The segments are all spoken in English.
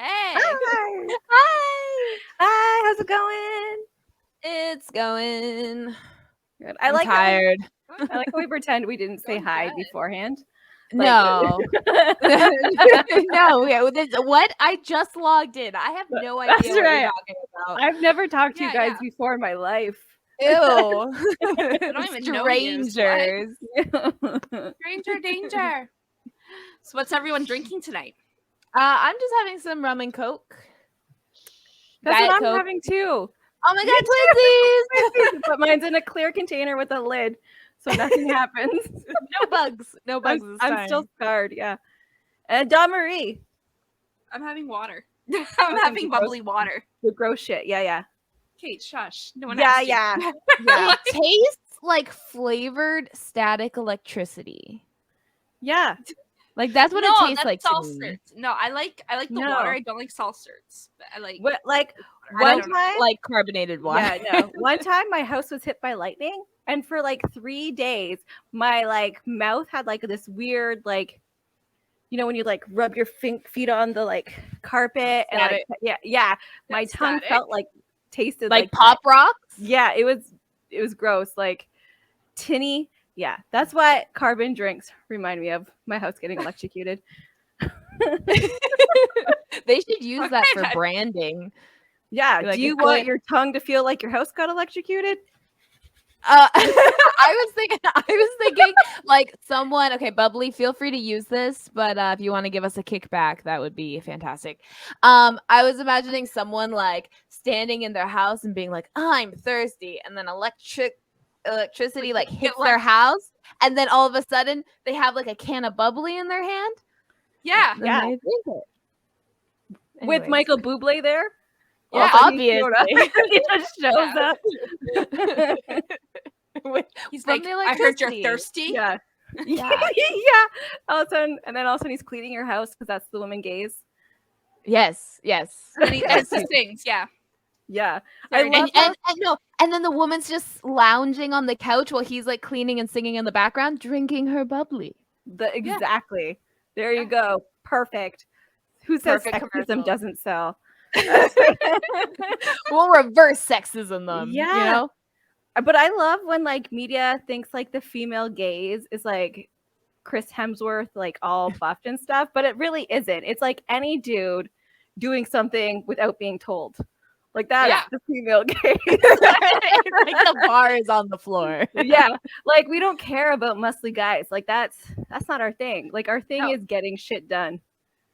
Hey. Hi. Hi. Hi. How's it going? It's going. Good. I'm tired. I like how we pretend we didn't say Going hi good. beforehand. No. No. What? I just logged in. I have no idea That's what right. you're talking about. I've never talked to you Yeah, guys before in my life. Ew. I don't even know you. Strangers. Stranger danger. So what's everyone drinking tonight? I'm just having some rum and Coke. That's Diet what I'm Coke. having too. Oh my God, twinsies! But mine's in a clear container with a lid, so nothing happens. No bugs. No bugs this time. I'm still scarred, yeah. And Dawn Marie. I'm having water. I'm having bubbly water. The gross shit. Yeah. Kate, shush. No one Yeah, asked you. yeah. It tastes like flavored static electricity. Yeah. Like that's what it tastes like to me. Salsards. No, I like the No. water. I don't like salsards. But I like What, like I one don't time, like carbonated water. Yeah, no. One time my house was hit by lightning, and for like 3 days, my like mouth had like this weird like, you know, when you like rub your feet on the like carpet and like, yeah, my tongue static. felt like tasted like like pop rocks. Yeah, it was gross, like tinny. Yeah, that's what carbon drinks remind me of. My house getting electrocuted. They should use that for branding. Yeah. Like Do you want your tongue to feel like your house got electrocuted? I was thinking like someone, okay, Bubbly, feel free to use this, but if you want to give us a kickback, that would be fantastic. I was imagining someone like standing in their house and being like, I'm thirsty, and then electricity like hits their house, and then all of a sudden they have like a can of bubbly in their hand. Yeah. And they drink it. With Anyways. Michael Bublé there? Well, Yeah, obviously. he just shows up. He's From like, the I heard you're electricity. thirsty. Yeah. Yeah. Yeah. All of a sudden, and then all of a sudden he's cleaning your house because that's the woman gaze. Yes. And he sings, yeah. Yeah. Very I love And then the woman's just lounging on the couch while he's like cleaning and singing in the background, drinking her bubbly. exactly. There you go. Perfect. Who says Perfect sexism commercial. doesn't sell? We'll reverse sexism them. Yeah. You know? But I love when like media thinks like the female gaze is like Chris Hemsworth, like all buffed and stuff, but it really isn't. It's like any dude doing something without being told. Like that's the female gaze. Like the bar is on the floor. Yeah. Like we don't care about muscly guys. Like that's not our thing. Like our thing is getting shit done.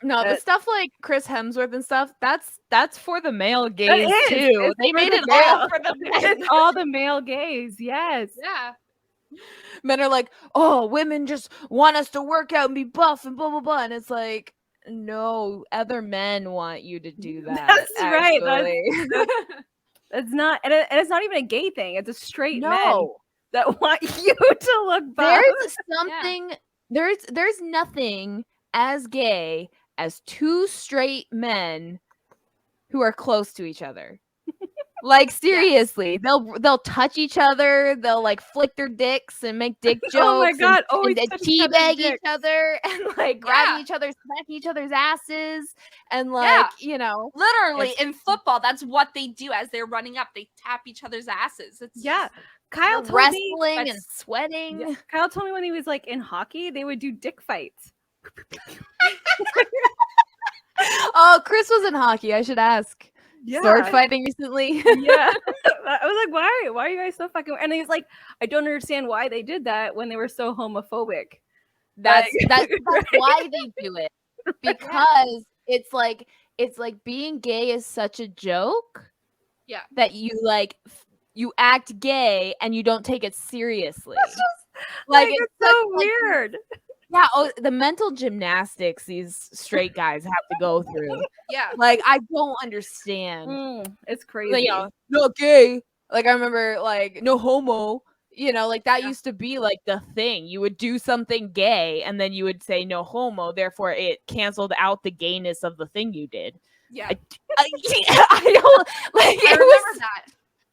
No, the stuff like Chris Hemsworth and stuff, that's for the male gaze too. They made it all for the men. It's all the male gaze. Yes. Yeah. Men are like, oh, women just want us to work out and be buff and blah blah blah. And it's like, no, other men want you to do that. That's right. That's not, and it's not even a gay thing. It's a straight men that want you to look buff. There's something. There's nothing as gay as two straight men who are close to each other. Like seriously, they'll touch each other, they'll like flick their dicks and make dick jokes. Oh my god! And teabag each other and like grab each other, smack each other's asses, and like you know, literally in football, that's what they do as they're running up. They tap each other's asses. It's Kyle told wrestling me, and sweating. Yeah. Kyle told me when he was like in hockey, they would do dick fights. Oh, Chris was in hockey. I should ask. Yeah. Sword fighting recently. Yeah. I was like, why are you guys so fucking? And he's like, I don't understand why they did that when they were so homophobic. That's why they do it, because it's like being gay is such a joke. Yeah. That you act gay and you don't take it seriously. Like it's so weird. Yeah, the mental gymnastics these straight guys have to go through. Yeah. Like I don't understand. It's crazy. Like, you know, no gay. Like I remember like no homo. You know, like that used to be like the thing. You would do something gay and then you would say no homo, therefore it canceled out the gayness of the thing you did. Yeah. I don't like I remember that.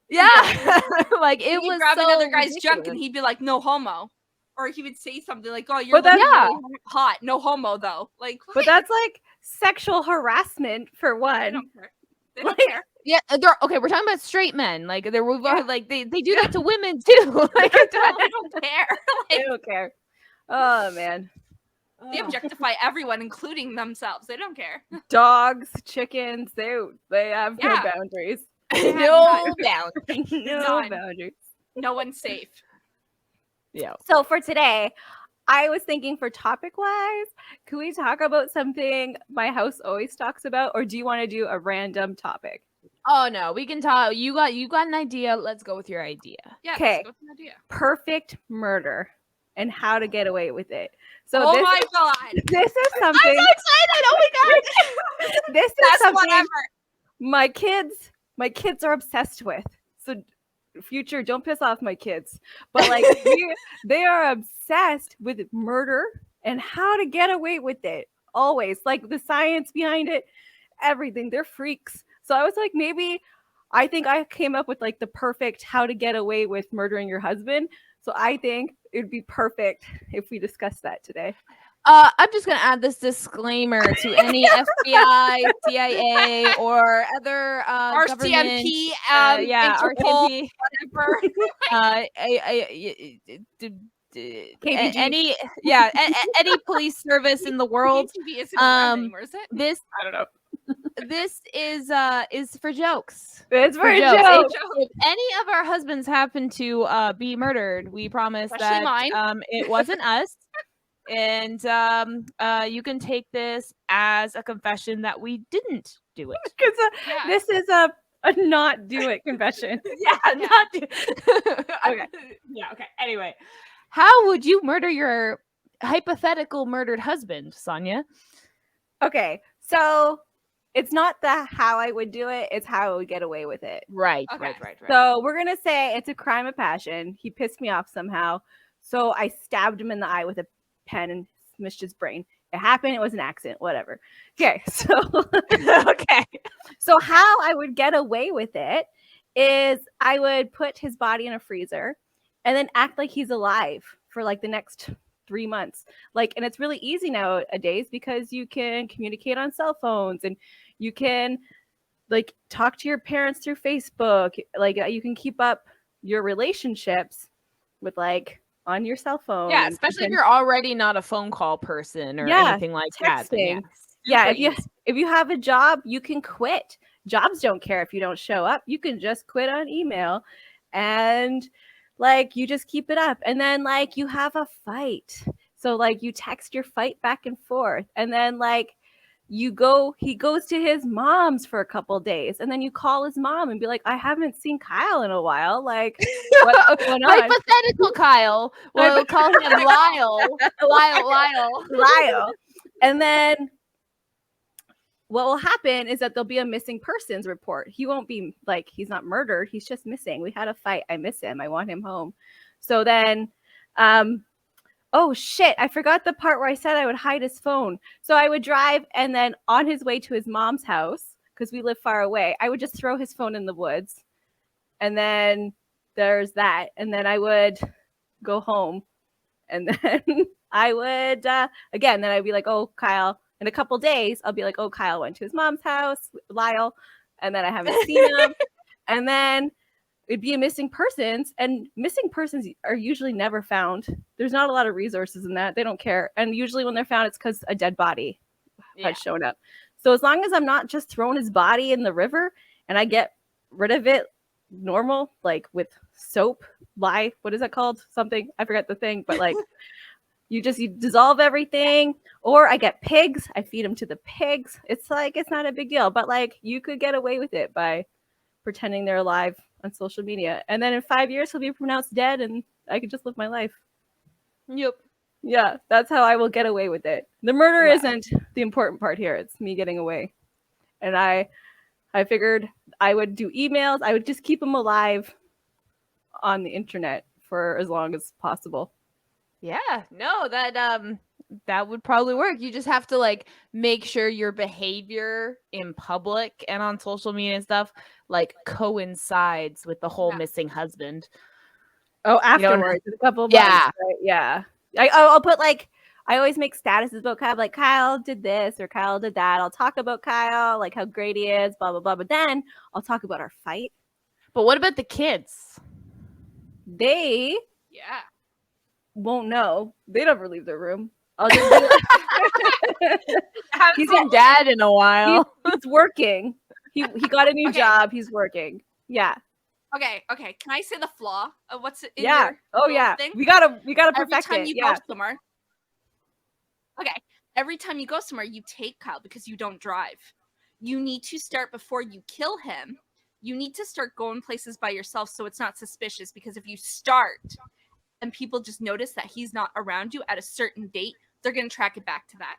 Yeah. Like it was grab so another guy's ridiculous. junk and he'd be like, no homo. Or he would say something like, oh, you're really hot. No homo though. Like but that's like sexual harassment for They one. don't care. They don't Like- care. Yeah, they're okay. We're talking about straight men. Like they're Yeah. like they do that to women too. Like They don't care. They Like, don't care. Oh man. they objectify everyone, including themselves. They don't care. Dogs, chickens, they have no Yeah. boundaries. have no boundaries. No None. boundaries. No one's safe. Yeah. So for today, I was thinking for topic wise, can we talk about something my house always talks about, or do you want to do a random topic? Oh no, we can talk. You got an idea. Let's go with your idea. Yeah. Okay. That's a good idea. Perfect murder and how to get away with it. So Oh this, my god. this is I'm something. so excited! Oh my god! This is Best something one ever. my kids are obsessed with. So future, don't piss off my kids. But like they are obsessed with murder and how to get away with it. Always. Like the science behind it, everything. They're freaks. So I was like, maybe I think I came up with like the perfect how to get away with murdering your husband. So I think it'd be perfect if we discuss that today. I'm just gonna add this disclaimer to any FBI, CIA, or other government. RCMP, Yeah, Interpol, RCMP. whatever. KBG. Any police service in the world. ATV isn't around Um, anymore, is it? This I don't know. this is for jokes. It's for a jokes. joke. If any of our husbands happen to be murdered, we promise Especially that mine. it wasn't us. And you can take this as a confession that we didn't do it. Because Yeah. this is a not do it confession. Yeah, not do. Okay. Yeah. Okay. Anyway, how would you murder your hypothetical murdered husband, Sonia? Okay, so it's not the how I would do it, it's how I would get away with it. Right. Okay. Right. So we're gonna say it's a crime of passion. He pissed me off somehow. So I stabbed him in the eye with a pen and smushed his brain. It happened, it was an accident, whatever. Okay, so Okay. so how I would get away with it is I would put his body in a freezer and then act like he's alive for like the next 3 months. Like, and it's really easy nowadays because you can communicate on cell phones and you can like talk to your parents through Facebook. Like you can keep up your relationships with like on your cell phone. Yeah, and especially if can- you're already not a phone call person or Yeah, anything like that. then texting. yeah, Yeah, if you have a job, you can quit. Jobs don't care if you don't show up. You can just quit on email and like you just keep it up. And then like you have a fight. So like you text your fight back and forth. And then like he goes to his mom's for a couple days and then you call his mom and be like, I haven't seen Kyle in a while. Like what's going on? Hypothetical Kyle. We'll call him Lyle. Lyle. And then what will happen is that there'll be a missing persons report. He won't be like, he's not murdered. He's just missing. We had a fight. I miss him. I want him home. So then, oh shit, I forgot the part where I said I would hide his phone. So I would drive and then on his way to his mom's house, because we live far away, I would just throw his phone in the woods. And then there's that. And then I would go home. And then I would, again, then I'd be like, oh, Kyle. In a couple days, I'll be like, oh, Kyle went to his mom's house, Lyle. And then I haven't seen him. And then it'd be a missing persons. And missing persons are usually never found. There's not a lot of resources in that. They don't care. And usually when they're found, it's because a dead body had shown up. So as long as I'm not just throwing his body in the river and I get rid of it normal, like with soap, what is that called? Something, I forget the thing, but like you dissolve everything. Or I get pigs, I feed them to the pigs. It's like, it's not a big deal, but like you could get away with it by pretending they're alive on social media. And then in 5 years, he'll be pronounced dead and I could just live my life. Yep. Yeah, that's how I will get away with it. The murder isn't the important part here. It's me getting away. And I figured I would do emails. I would just keep them alive on the internet for as long as possible. Yeah, no, that would probably work. You just have to like make sure your behavior in public and on social media and stuff like coincides with the whole missing husband. Oh, You know, afterwards, a couple of yeah. months, right? Yeah. I'll put like I always make statuses about Kyle, like Kyle did this or Kyle did that. I'll talk about Kyle, like how great he is, blah blah blah. But then I'll talk about our fight. But what about the kids? They Yeah. won't know. They never leave their room. I'll just be like, He's been dad in a while. he's working. He got a new Okay. job. He's working. Yeah. Okay. Can I say the flaw of what's in Yeah. your Oh little yeah. thing? We gotta Every perfect time it. you Yeah. go somewhere. Okay. Every time you go somewhere, you take Kyle because you don't drive. You need to start before you kill him. You need to start going places by yourself so it's not suspicious, because if you start and people just notice that he's not around you at a certain date, they're going to track it back to that.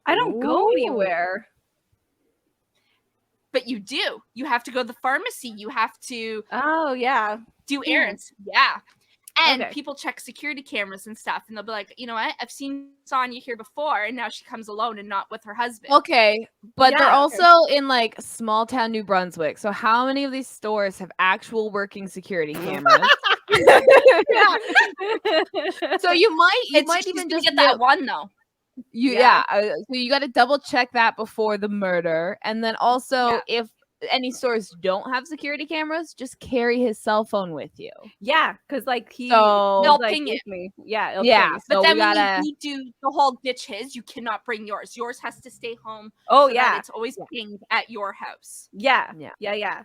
I don't go Ooh. anywhere. But you do. You have to go to the pharmacy. You have to Oh yeah. do errands. Yeah. And Okay. people check security cameras and stuff, and they'll be like, you know what? I've seen Sonya here before, and now she comes alone and not with her husband. Okay, but they're Yeah, also in like small town New Brunswick. So how many of these stores have actual working security cameras? Yeah. So you might She's even gonna just get that one though. yeah. So you got to double check that before the murder, and then also Yeah. if any stores don't have security cameras, just carry his cell phone with you. Yeah, because like So- They'll like, ping it. with me. Yeah, it'll Yeah, ping. so But then we when gotta. you do the whole ditch his, you cannot bring yours. Yours has to stay home. Oh so that yeah. it's always pinged at your house. Yeah. Yeah. Yeah.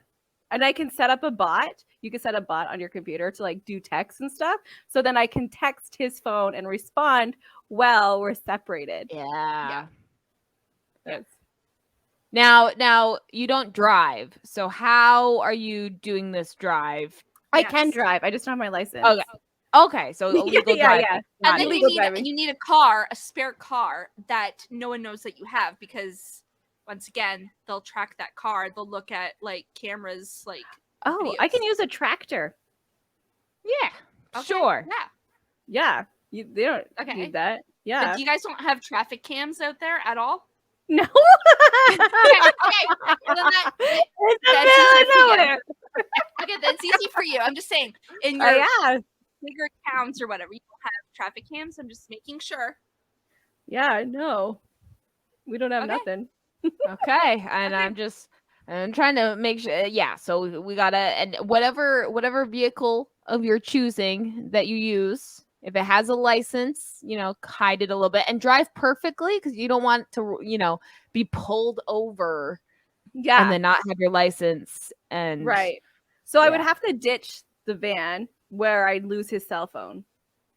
And I can set up a bot. You can set a bot on your computer to like do text and stuff. So then I can text his phone and respond while we're separated. Yeah. Yes. Now you don't drive. So how are you doing this drive? I can Yes. drive. I just don't have my license. Okay. Okay, so illegal driving. Yeah. And Got then it. Illegal driving. you need a car, a spare car that no one knows that you have, because once again, they'll track that car. They'll look at like cameras, like Oh, I can videos. use a tractor. Yeah. Okay, Sure. Yeah. Yeah. They don't Okay. need that. But Yeah. you guys don't have traffic cams out there at all? No. Okay. Well, then It's the that's middle easy of for you. nowhere. Okay, that's easy for you. I'm just saying, in Oh your yeah. bigger towns or whatever, you don't have traffic cams. I'm just making sure. Yeah, no. We don't have Okay. nothing. Okay. And Okay. I'm trying to make sure. Yeah. So we gotta, and whatever vehicle of your choosing that you use, if it has a license, hide it a little bit and drive perfectly, because you don't want to, be pulled over Yeah. and then not have your license. And Right. So I would yeah. have to ditch the van where I lose his cell phone.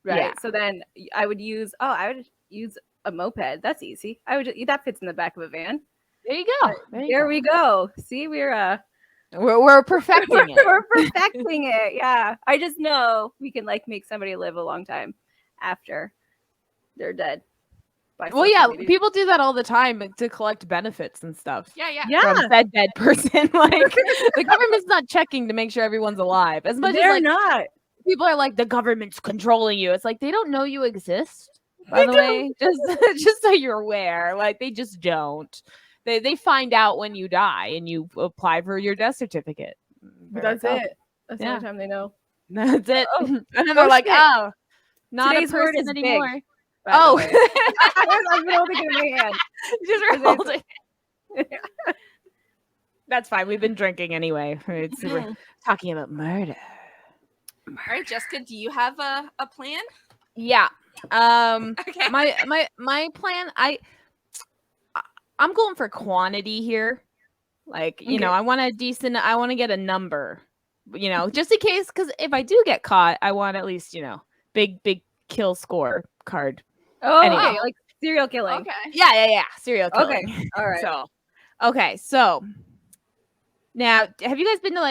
Right. Yeah. So then I would use a moped. That's easy. That fits in the back of a van. There you go. There we go. See, we're perfecting it. we're perfecting it. Yeah. I just know we can like make somebody live a long time after they're dead. by Well, social yeah, media. people do that all the time to collect benefits and stuff. Yeah. From Yeah. said dead person. Like the government's not checking to make sure everyone's alive. As much They're as like not. people are like the government's controlling you. It's like they don't know you exist. By the way, just so you're aware, like they just don't. They find out when you die and you apply for your death certificate. That's it. That's the Yeah. only time they know. That's it. Oh. And then they're like, shit. oh, not Today's a word person is big, anymore. by the Oh, way. I've been holding it in my hand. just Because holding. That's fine. We've been drinking anyway. We're talking about murder. All right, Jessica, do you have a plan? Yeah. Okay. My plan. I'm going for quantity here. Like, Okay. I want to get a number, just in case, because if I do get caught, I want at least, big kill score card. Oh, Anyway. okay. Like serial killing. Okay. Yeah. Serial Okay. killing. All right. So now, have you guys been to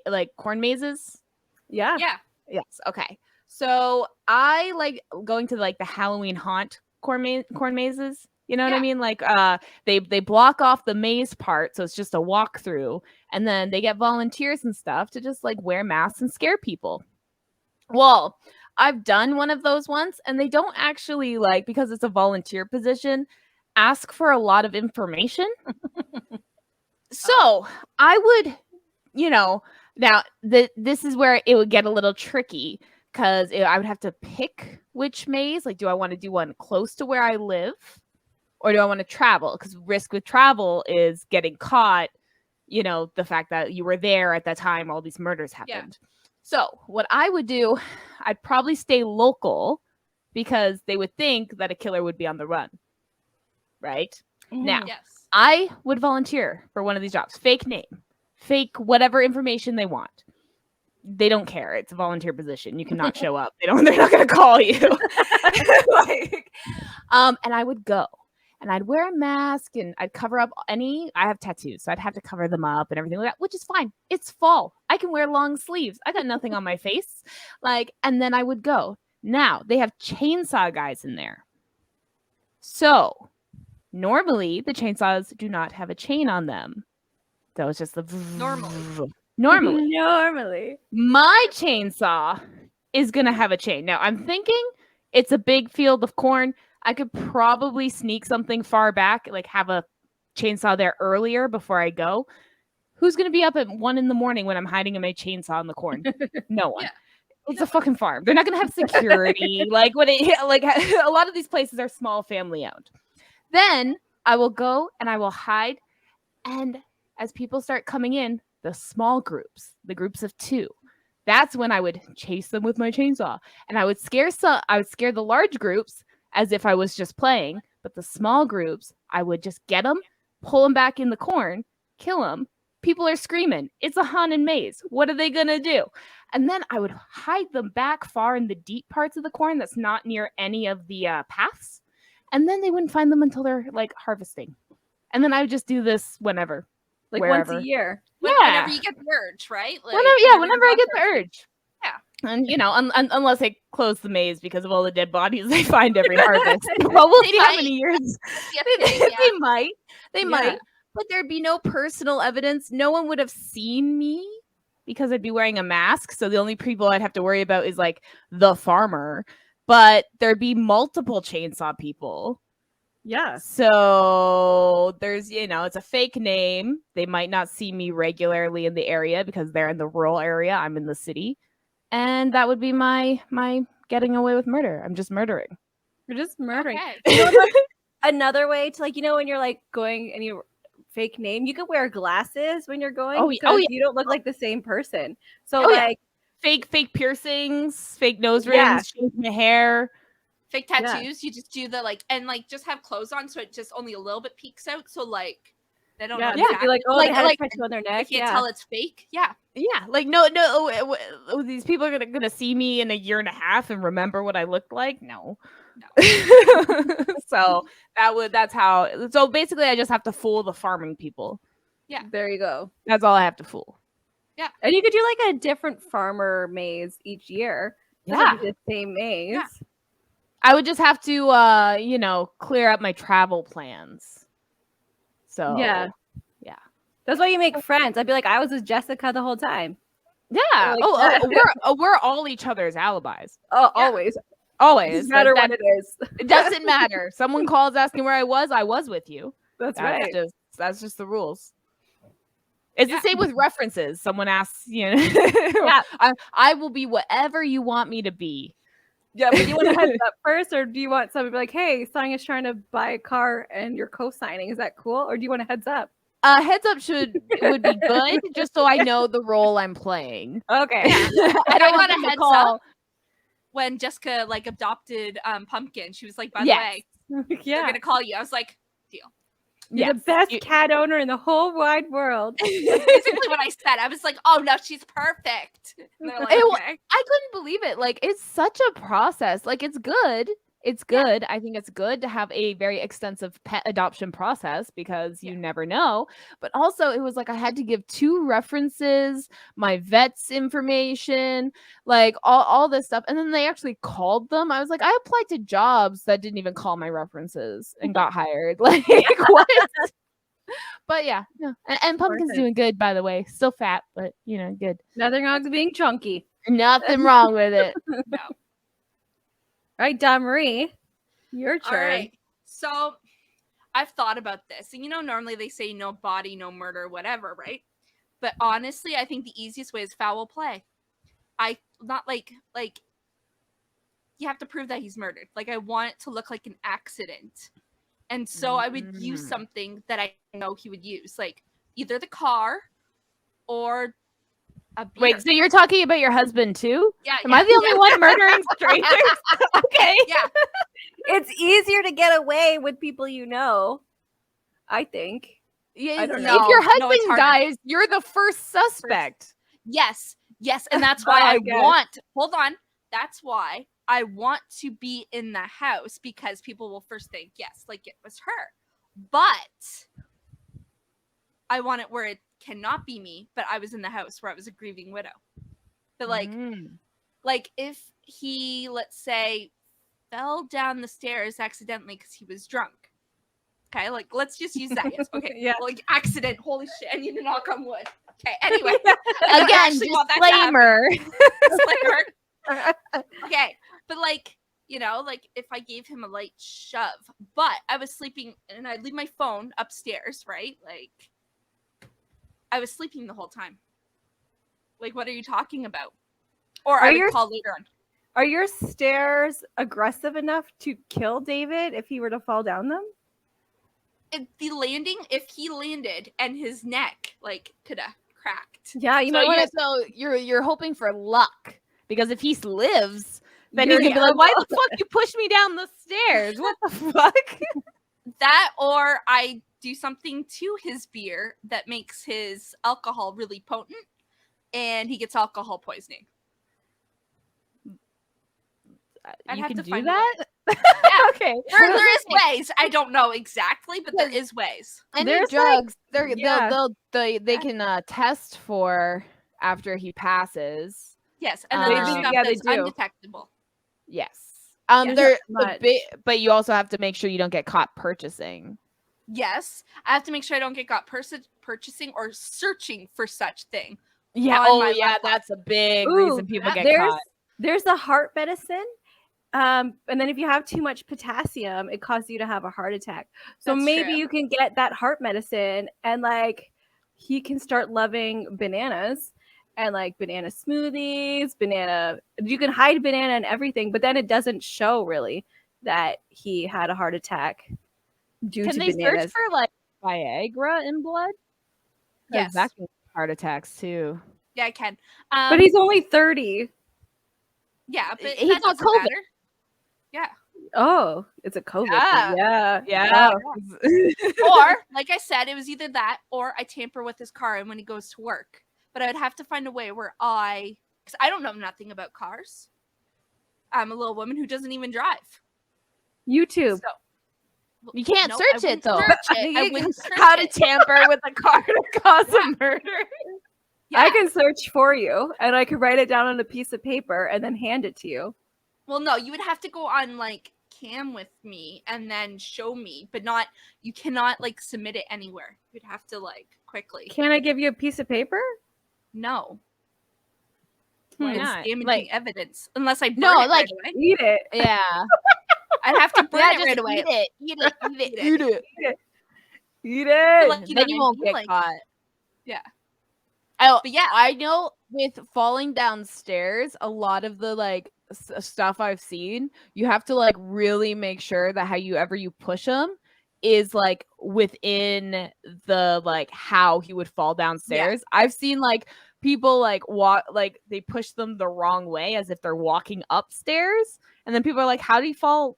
like corn mazes? Yeah. Yeah. Yes. Okay. So I like going to like the Halloween haunt corn mazes. You know what I Yeah. mean? Like they block off the maze part, so it's just a walkthrough, and then they get volunteers and stuff to just like wear masks and scare people. Well, I've done one of those once, and they don't actually because it's a volunteer position, ask for a lot of information. So I would, now this is where it would get a little tricky, because I would have to pick which maze. Like, do I want to do one close to where I live, or do I want to travel? Because risk with travel is getting caught. You know, the fact that you were there at that time all these murders happened. So what I would do, I'd probably stay local because they would think that a killer would be on the run. Right? Now, Yes. I would volunteer for one of these jobs. Fake name, fake whatever information they want. They don't care. It's a volunteer position. You cannot show up. They're not going to call you. And I would go. And I'd wear a mask and I'd cover up I have tattoos, so I'd have to cover them up and everything like that, which is fine. It's fall. I can wear long sleeves. I got nothing on my face. And then I would go. Now, they have chainsaw guys in there. So, normally, the chainsaws do not have a chain on them. That was just the... Normally. My chainsaw is going to have a chain. Now, I'm thinking it's a big field of corn. I could probably sneak something far back, like have a chainsaw there earlier before I go. Who's going to be up at 1 a.m. when I'm hiding in my chainsaw in the corn? No one. Yeah. It's a fucking farm. They're not going to have security. A lot of these places are small family owned. Then I will go and I will hide. And as people start coming in, the small groups, the groups of 2, that's when I would chase them with my chainsaw. And I would scare the large groups as if I was just playing, but the small groups, I would just get them, pull them back in the corn, kill them. People are screaming. It's a haunted maze. What are they going to do? And then I would hide them back far in the deep parts of the corn that's not near any of the paths. And then they wouldn't find them until they're harvesting. And then I would just do this whenever. Wherever. Once a year. Whenever you get the urge, right? Whenever I get the urge. Yeah. And, unless they close the maze because of all the dead bodies they find every harvest. Well, we'll see how many years. They might. But there'd be no personal evidence. No one would have seen me because I'd be wearing a mask. So the only people I'd have to worry about is the farmer. But there'd be multiple chainsaw people. Yeah. So there's, it's a fake name. They might not see me regularly in the area because they're in the rural area. I'm in the city. And that would be my getting away with murder. I'm just murdering. You're just murdering. Okay. Another way to when you're going and you fake name, you could wear glasses when you're going because you don't look like the same person. So fake piercings, fake nose rings, changing the hair. Fake tattoos, you just do the and just have clothes on so it just only a little bit peeks out. So they don't know exactly. They had a tattoo on their neck. You can't tell it's fake. Yeah. Yeah. No. These people are gonna see me in a year and a half and remember what I looked like. No. So that's how. So basically, I just have to fool the farming people. Yeah. There you go. That's all I have to fool. Yeah. And you could do a different farmer maze each year. Yeah. The same maze. Yeah. I would just have to, clear up my travel plans. So yeah. That's why you make friends. I'd be I was with Jessica the whole time. Yeah. We're all each other's alibis. Oh, always. Always. No matter what it is. It doesn't matter. Someone calls asking where I was with you. That's right. That's just the rules. It's the same with references. Someone asks, I will be whatever you want me to be. Yeah, but you want to heads up first, or do you want somebody to be hey, Sonya's trying to buy a car and you're co-signing? Is that cool? Or do you want a heads up? Heads up would be good, just so I know the role I'm playing. Okay. Yeah. I don't want a heads up. When Jessica adopted Pumpkin, she was by the way, they're gonna call you. I was deal. You're the best cat owner in the whole wide world. Basically what I said. I was oh no, she's perfect. And they're okay. I couldn't believe it. It's such a process. It's good. It's good. Yeah. I think it's good to have a very extensive pet adoption process because you never know. But also it was I had to give 2 references, my vet's information, all this stuff. And then they actually called them. I was I applied to jobs that didn't even call my references and got hired. What? But yeah, no. And Pumpkin's doing good, by the way. Still fat, but good. Nothing wrong with being chunky. Nothing wrong with it. No. All right, Dawn Marie, your turn. All right. So I've thought about this. And normally they say no body, no murder, whatever, right? But honestly, I think the easiest way is foul play. I not you have to prove that he's murdered. Like, I want it to look like an accident. And so I would use something that I know he would use, like either the car or a beer. Wait, so you're talking about your husband too? Yeah. Am I the only one murdering strangers? Okay. Yeah. It's easier to get away with people you know, I think. Yeah, I don't if know. your No, it's husband harder. dies, you're the first suspect. Yes. And that's why I I guess. want, hold on. That's why I want to be in the house, because people will first think, yes, like it was her. But I want it where it cannot be me, but I was in the house where I was a grieving widow. But like if he, let's say, fell down the stairs accidentally because he was drunk. Okay, like let's just use that. Yes. Okay. Yeah. Like accident. Holy shit! I need to knock on wood. Okay. Anyway, Again, disclaimer. Disclaimer. Okay, but like, you know, like if I gave him a light shove, but I was sleeping and I'd leave my phone upstairs, right? Like I was sleeping the whole time. Like, what are you talking about? Or I would call later on. Are your stairs aggressive enough to kill David if he were to fall down them? The landing, if he landed and his neck like could have cracked. Yeah, you might want to. So you're hoping for luck, because if he lives, then You're he's gonna be the like, "Why the fuck you pushed me down the stairs? What the fuck?" That, or I do something to his beer that makes his alcohol really potent, and he gets alcohol poisoning. I'd You have can to do find a that. way. Yeah. Okay. There is ways. I don't know exactly, but there is ways. Any There's, drugs, yeah. they can test for after he passes. Yes, and then there's They do- stuff yeah, they that's do. undetectable. Yes. Yes. They're Much. but you also have to make sure you don't get caught purchasing. Yes, I have to make sure I don't get caught purchasing or searching for such thing. Yeah. On my laptop. That's a big Ooh, reason people get caught. There's a heart medicine. And then if you have too much potassium, it causes you to have a heart attack. So That's maybe true. you can get that heart medicine, and like he can start loving bananas and like banana smoothies, you can hide banana and everything, but then it doesn't show really that he had a heart attack due Can to they bananas. search for like Viagra in blood? 'Cause Yes. that can cause heart attacks too. Yeah, I can. But he's only 30. Yeah, but He that got doesn't COVID. matter. Yeah. Oh, it's a COVID Yeah. thing. Yeah. Yeah. Oh. Or, like I said, it was either that or I tamper with his car and when he goes to work. But I would have to find a way where because I don't know nothing about cars. I'm a little woman who doesn't even drive. YouTube. So, You can't no, search I it though. wouldn't search it. I wouldn't search How to it. tamper with a car to cause a murder. Yeah. I can search for you, and I could write it down on a piece of paper and then hand it to you. Well, no, you would have to go on like cam with me and then show me, but you cannot like submit it anywhere. You'd have to like quickly. Can I give you a piece of paper? No. Why It's not? damaging Like, evidence unless I burn No, it like- right away. Eat it. yeah. I'd have to burn Yeah, it just right away. eat it. Eat it. Eat it. Eat it. Eat it. Like, Then you won't what I get mean? caught. Yeah. Oh, But yeah, I know with falling downstairs, a lot of the like stuff I've seen, you have to like really make sure that however you push him is like within the like how he would fall downstairs. I've seen like people like walk like they push them the wrong way as if they're walking upstairs, and then people are like, "How do you fall?"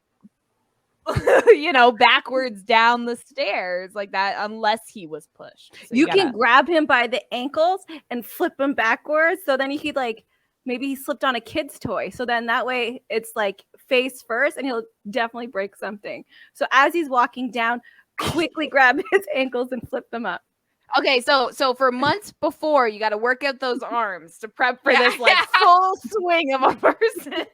backwards down the stairs like that unless he was pushed. So You gotta- can grab him by the ankles and flip him backwards. So then he like maybe he slipped on a kid's toy. So then that way it's like face first, and he'll definitely break something. So as he's walking down, quickly grab his ankles and flip them up. Okay, so for months before, you got to work out those arms to prep for Yeah, this like yeah. full swing of a person.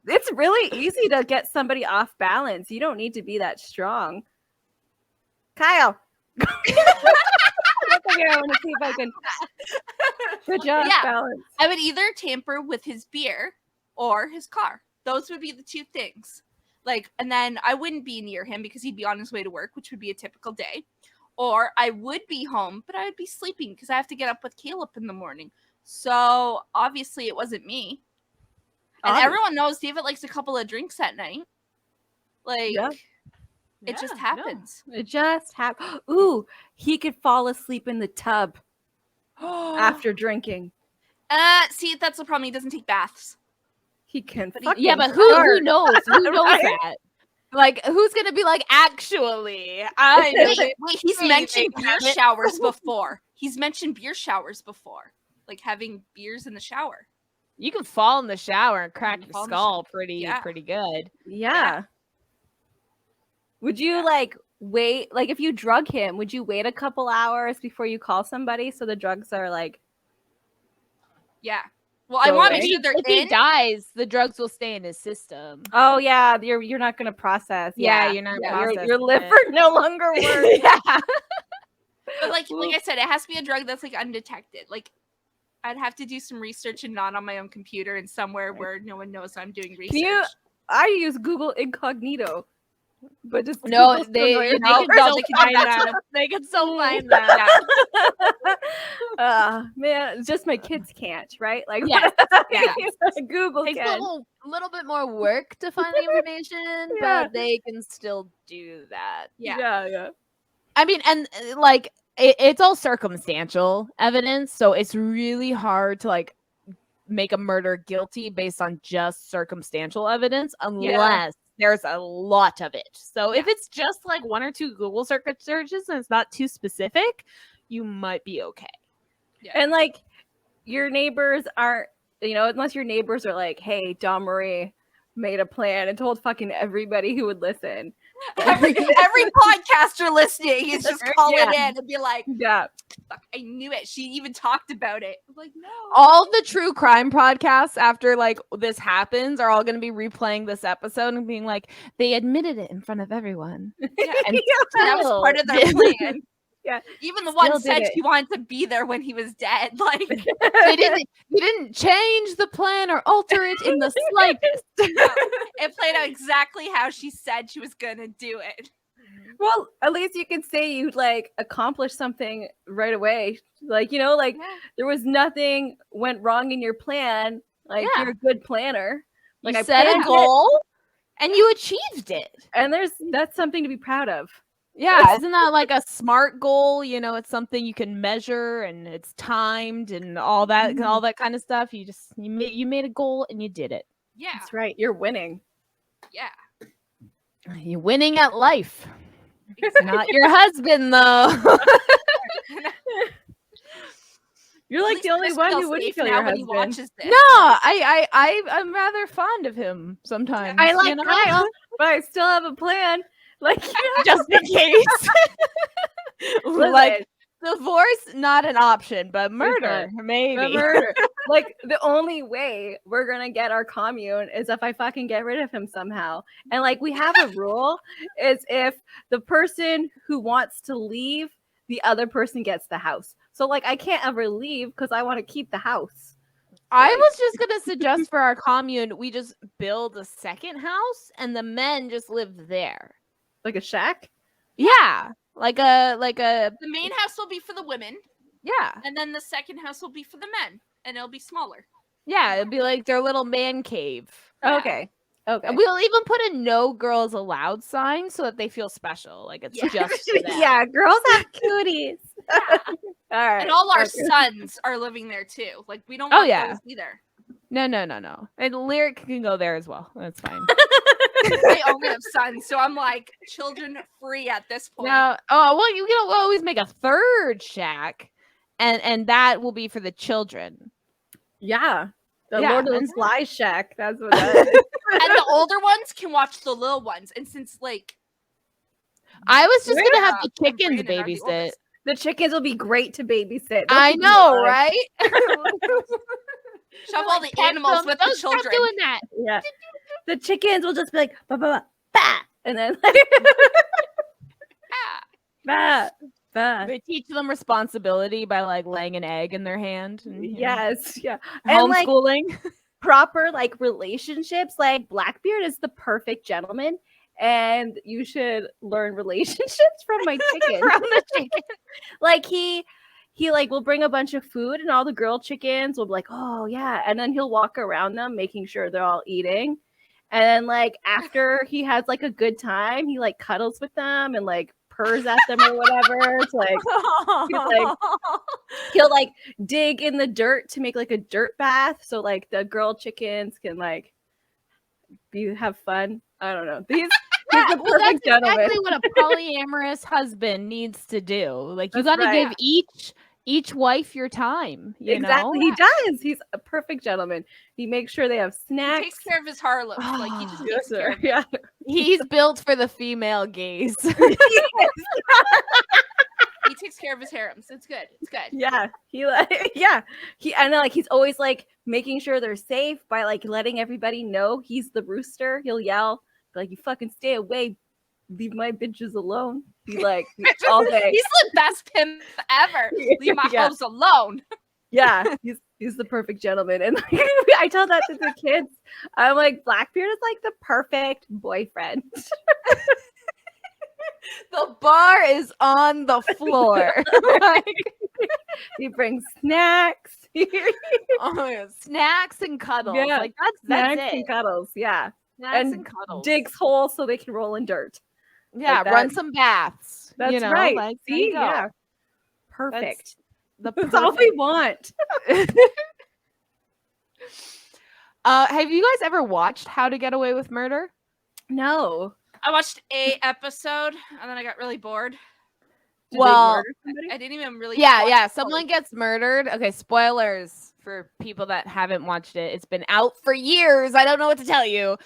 It's really easy to get somebody off balance. You don't need to be that strong. Kyle. Look over here. I want to see if I can. Good job, Yeah. balance. I would either tamper with his beer or his car. Those would be the two things. Like, and then I wouldn't be near him because he'd be on his way to work, which would be a typical day. Or I would be home, but I would be sleeping because I have to get up with Caleb in the morning. So obviously it wasn't me. And everyone knows David likes a couple of drinks at night. Like, it just happens. It just happens. Ooh, he could fall asleep in the tub after drinking. See, that's the problem. He doesn't take baths. He can. But Fucking Yeah, but who knows? Who knows Right? that? Like, who's gonna be like, actually, I know Wait, he's Hey, mentioned they beer have it. showers before. He's mentioned beer showers before. Like having beers in the shower. you can fall in the shower and crack You your fall in the skull Yeah. pretty good. Yeah. Would you like wait? Like, if you drug him, would you wait a couple hours before you call somebody so the drugs are like? Yeah. Well, I Go want to away. make sure they're If he in. dies, the drugs will stay in his system. Oh yeah, you're not gonna process. Yeah, you're not your processing liver no longer works. yeah. But like I said, it has to be a drug that's like undetected. Like I'd have to do some research and not on my own computer and somewhere where no one knows I'm doing research. I use Google Incognito, but just No, Google still they know your can numbers. still they can do find that that. They can still find that. Man, it's just my kids can't, right? Like, Yes, yeah. Google Takes a can. little bit more work to find the information, Yeah. but they can still do that. Yeah. I mean, and like it's all circumstantial evidence, so it's really hard to like make a murder guilty based on just circumstantial evidence unless there's a lot of it. So if it's just like one or two Google searches and it's not too specific, you might be okay. And like, your neighbors aren't, unless your neighbors are like, hey, Dawn Marie made a plan and told fucking everybody who would listen. every podcaster listening is just calling in and be like, Yeah. fuck, I knew it. She even talked about it. I'm like, no. All the true crime podcasts after like this happens are all going to be replaying this episode and being like, they admitted it in front of everyone. Yeah. And That was part of their plan. Yeah. Even the Still one said did it. she wanted to be there when he was dead. Like you didn't change the plan or alter it in the slightest. it played out exactly how she said she was gonna do it. Well, at least you can say you like accomplished something right away. Like, there was nothing went wrong in your plan. Like, you're a good planner. Like, You set a planned it, goal and you achieved it. and that's something to be proud of. Yeah, isn't that like a SMART goal? It's something you can measure and it's timed and all that kind of stuff. You made a goal and you did it. Yeah. That's right. You're winning. Yeah. You're winning at life. It's not your husband though. You're At like least the only Chris one feels who wouldn't safe kill now your when he husband. watches this. No, I'm rather fond of him sometimes. I like Kyle, but I still have a plan. Like, just in case. Listen, Like divorce, not an option, but murder, maybe. the murder. Like, the only way we're gonna get our commune is if I fucking get rid of him somehow. And like, we have a rule is if the person who wants to leave, the other person gets the house. So like, I can't ever leave because I want to keep the house. I was just gonna suggest for our commune, we just build a second house and the men just live there. Like a shack. Yeah, like a The main house will be for the women, yeah. and then the second house will be for the men, and it'll be smaller. Yeah, it'd be like their little man cave. Yeah. Okay. And we'll even put a no girls allowed sign so that they feel special. Like it's Yeah. just for them. Yeah, girls have cuties. Yeah. All right. And all our Okay. sons are living there too. Like we don't Oh, want yeah. those either. No. And Lyric can go there as well. That's fine. I only have sons, so I'm like children free at this point. Now, well, you can always make a third shack, and that will be for the children. Yeah. The Yeah, Lord of the and- Flies shack. That's what that is. And the older ones can watch the little ones. And since like I was just Where? gonna have the And chickens Brandon are the babysit. oldest. The chickens will be great to babysit. They'll I keep you know, alive. right? shove all the animals with the Don't stop children. doing that. Yeah. The chickens will just be like, bah, bah, bah, bah, and then like, bah, bah. They teach them responsibility by like laying an egg in their hand. And, Yes, yeah. And like homeschooling. proper like relationships, like Blackbeard is the perfect gentleman, and you should learn relationships from my chicken. From the chicken. Like he he like will bring a bunch of food, and all the girl chickens will be like, oh yeah, and then he'll walk around them making sure they're all eating. And then like after he has like a good time, he like cuddles with them and like purrs at them or whatever. It's like he'll like dig in the dirt to make like a dirt bath, so like the girl chickens can like have fun. I don't know. He's the well, that's perfect gentleman. exactly what a polyamorous husband needs to do. Like, you That's got to right. give each wife your time. You Exactly, know? he does. He's a perfect gentleman. He makes sure they have snacks. He takes care of his harlots. Like he just takes care of Yeah. He's built for the female gaze. He takes care of his harems. It's good. It's good. Yeah, he like and like he's always like making sure they're safe by like letting everybody know he's the rooster. He'll yell like, "You fucking stay away, leave my bitches alone." He like all day. He's the best pimp ever. Leave my hoes alone. Yeah, he's the perfect gentleman, and like, I tell that to the kids. I'm like, Blackbeard is like the perfect boyfriend. The bar is on the floor. He brings snacks. Snacks and cuddles. Yeah, Like that's snacks it. and cuddles. Yeah, Snacks and cuddles. digs holes so they can roll in dirt. Yeah, like that. run some baths. That's you know, right. Like, there See, you go. yeah, perfect. That's all we want. Have you guys ever watched How to Get Away with Murder? No. I watched a episode and then I got really bored. Did Well, they murder somebody? I didn't even really. Yeah. Someone gets murdered. Okay, spoilers for people that haven't watched it. It's been out for years. I don't know what to tell you.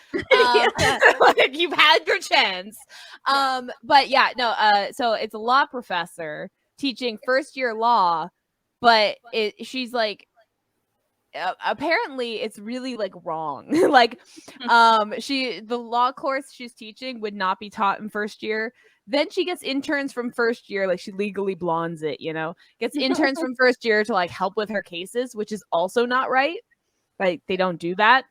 Like, you've had your chance. But yeah, no. So it's a law professor teaching first year law, but she's like, apparently it's really like wrong. Like, the law course she's teaching would not be taught in first year. Then she gets interns from first year, like she legally blondes it, you know, gets interns from first year to like help with her cases, which is also not right. Like, they don't do that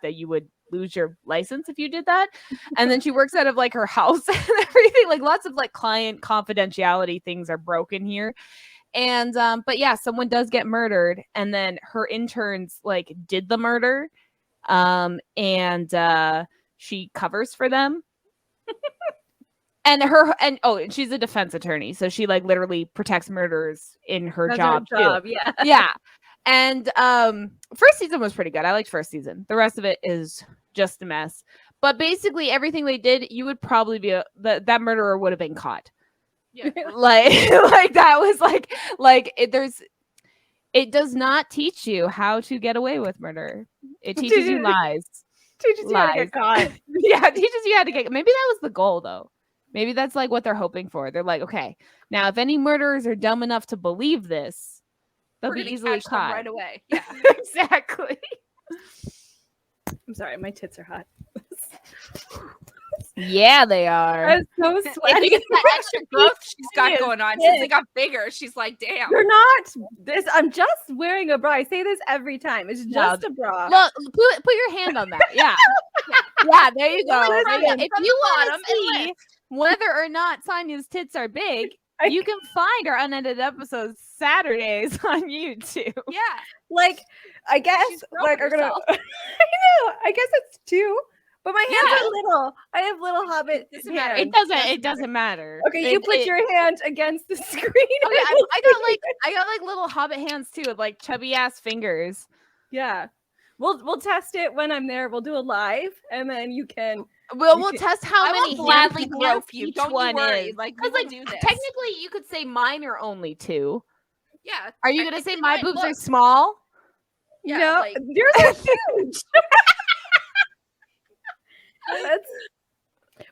you would lose your license if you did that. And then she works out of like her house and everything. Like, lots of like client confidentiality things are broken here. And but yeah, someone does get murdered, and then her interns like did the murder, and she covers for them. And she's a defense attorney, so she like literally protects murderers in her job too. Yeah. Yeah. And first season was pretty good. I liked first season. The rest of it is just a mess. But basically everything they did, you would probably be that murderer would have been caught. Yeah. like that was like it does not teach you how to get away with murder. It teaches you lies. Teaches you how to get caught. Yeah, it teaches you how to get. Maybe that was the goal, though. Maybe that's like what they're hoping for. They're like, okay, now if any murderers are dumb enough to believe this, they'll be easily catch them caught right away. Yeah. Exactly. I'm sorry, my tits are hot. Yeah, they are. I'm so sweaty. It's that extra growth she's got Yes, going on. yes. Since they got bigger, she's like, damn. You're not this. I'm just wearing a bra. I say this every time. It's just a bra. Look, put your hand on that. Yeah. Yeah, there you go. Listen, There you go. If from you the want bottom to and see lift. whether or not Sonia's tits are big, you can find our unedited episodes Saturdays on YouTube. Yeah. Like, I guess She's grown like are gonna. herself. I know. I guess it's two, but my hands Yeah. are little. I have little hobbit Doesn't matter. hands. It doesn't matter. Okay, you put your hand against the screen. Okay, I got like little hobbit hands too, with like chubby ass fingers. Yeah. We'll test it when I'm there. We'll do a live, and then you can. We'll test how I many will gladly hands grope you. each Don't one you worry. is. Like, we Because will like do this. technically, you could say mine are only 2. Yeah. Are you gonna say technically my mine boobs are look- small? Yeah, no, like- yours are huge.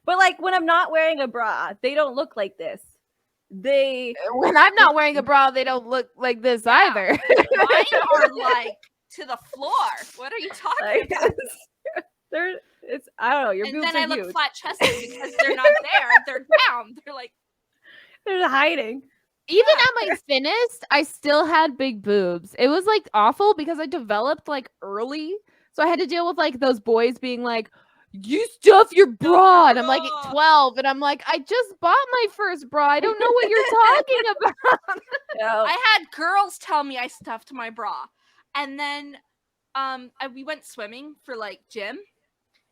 But like when I'm not wearing a bra, they don't look like this. They When I'm not wearing a bra, they don't look like this either. Mine are like to the floor. What are you talking like about? it's I don't know. Your And boobs then are I look huge. flat chested because they're not there. They're down. They're like, They're hiding. Even at my thinnest, I still had big boobs. It was like awful because I developed like early. So I had to deal with like those boys being like, you stuff your bra. And I'm like 12, and I'm like, I just bought my first bra. I don't know what you're talking about. No. I had girls tell me I stuffed my bra, and then we went swimming for like gym,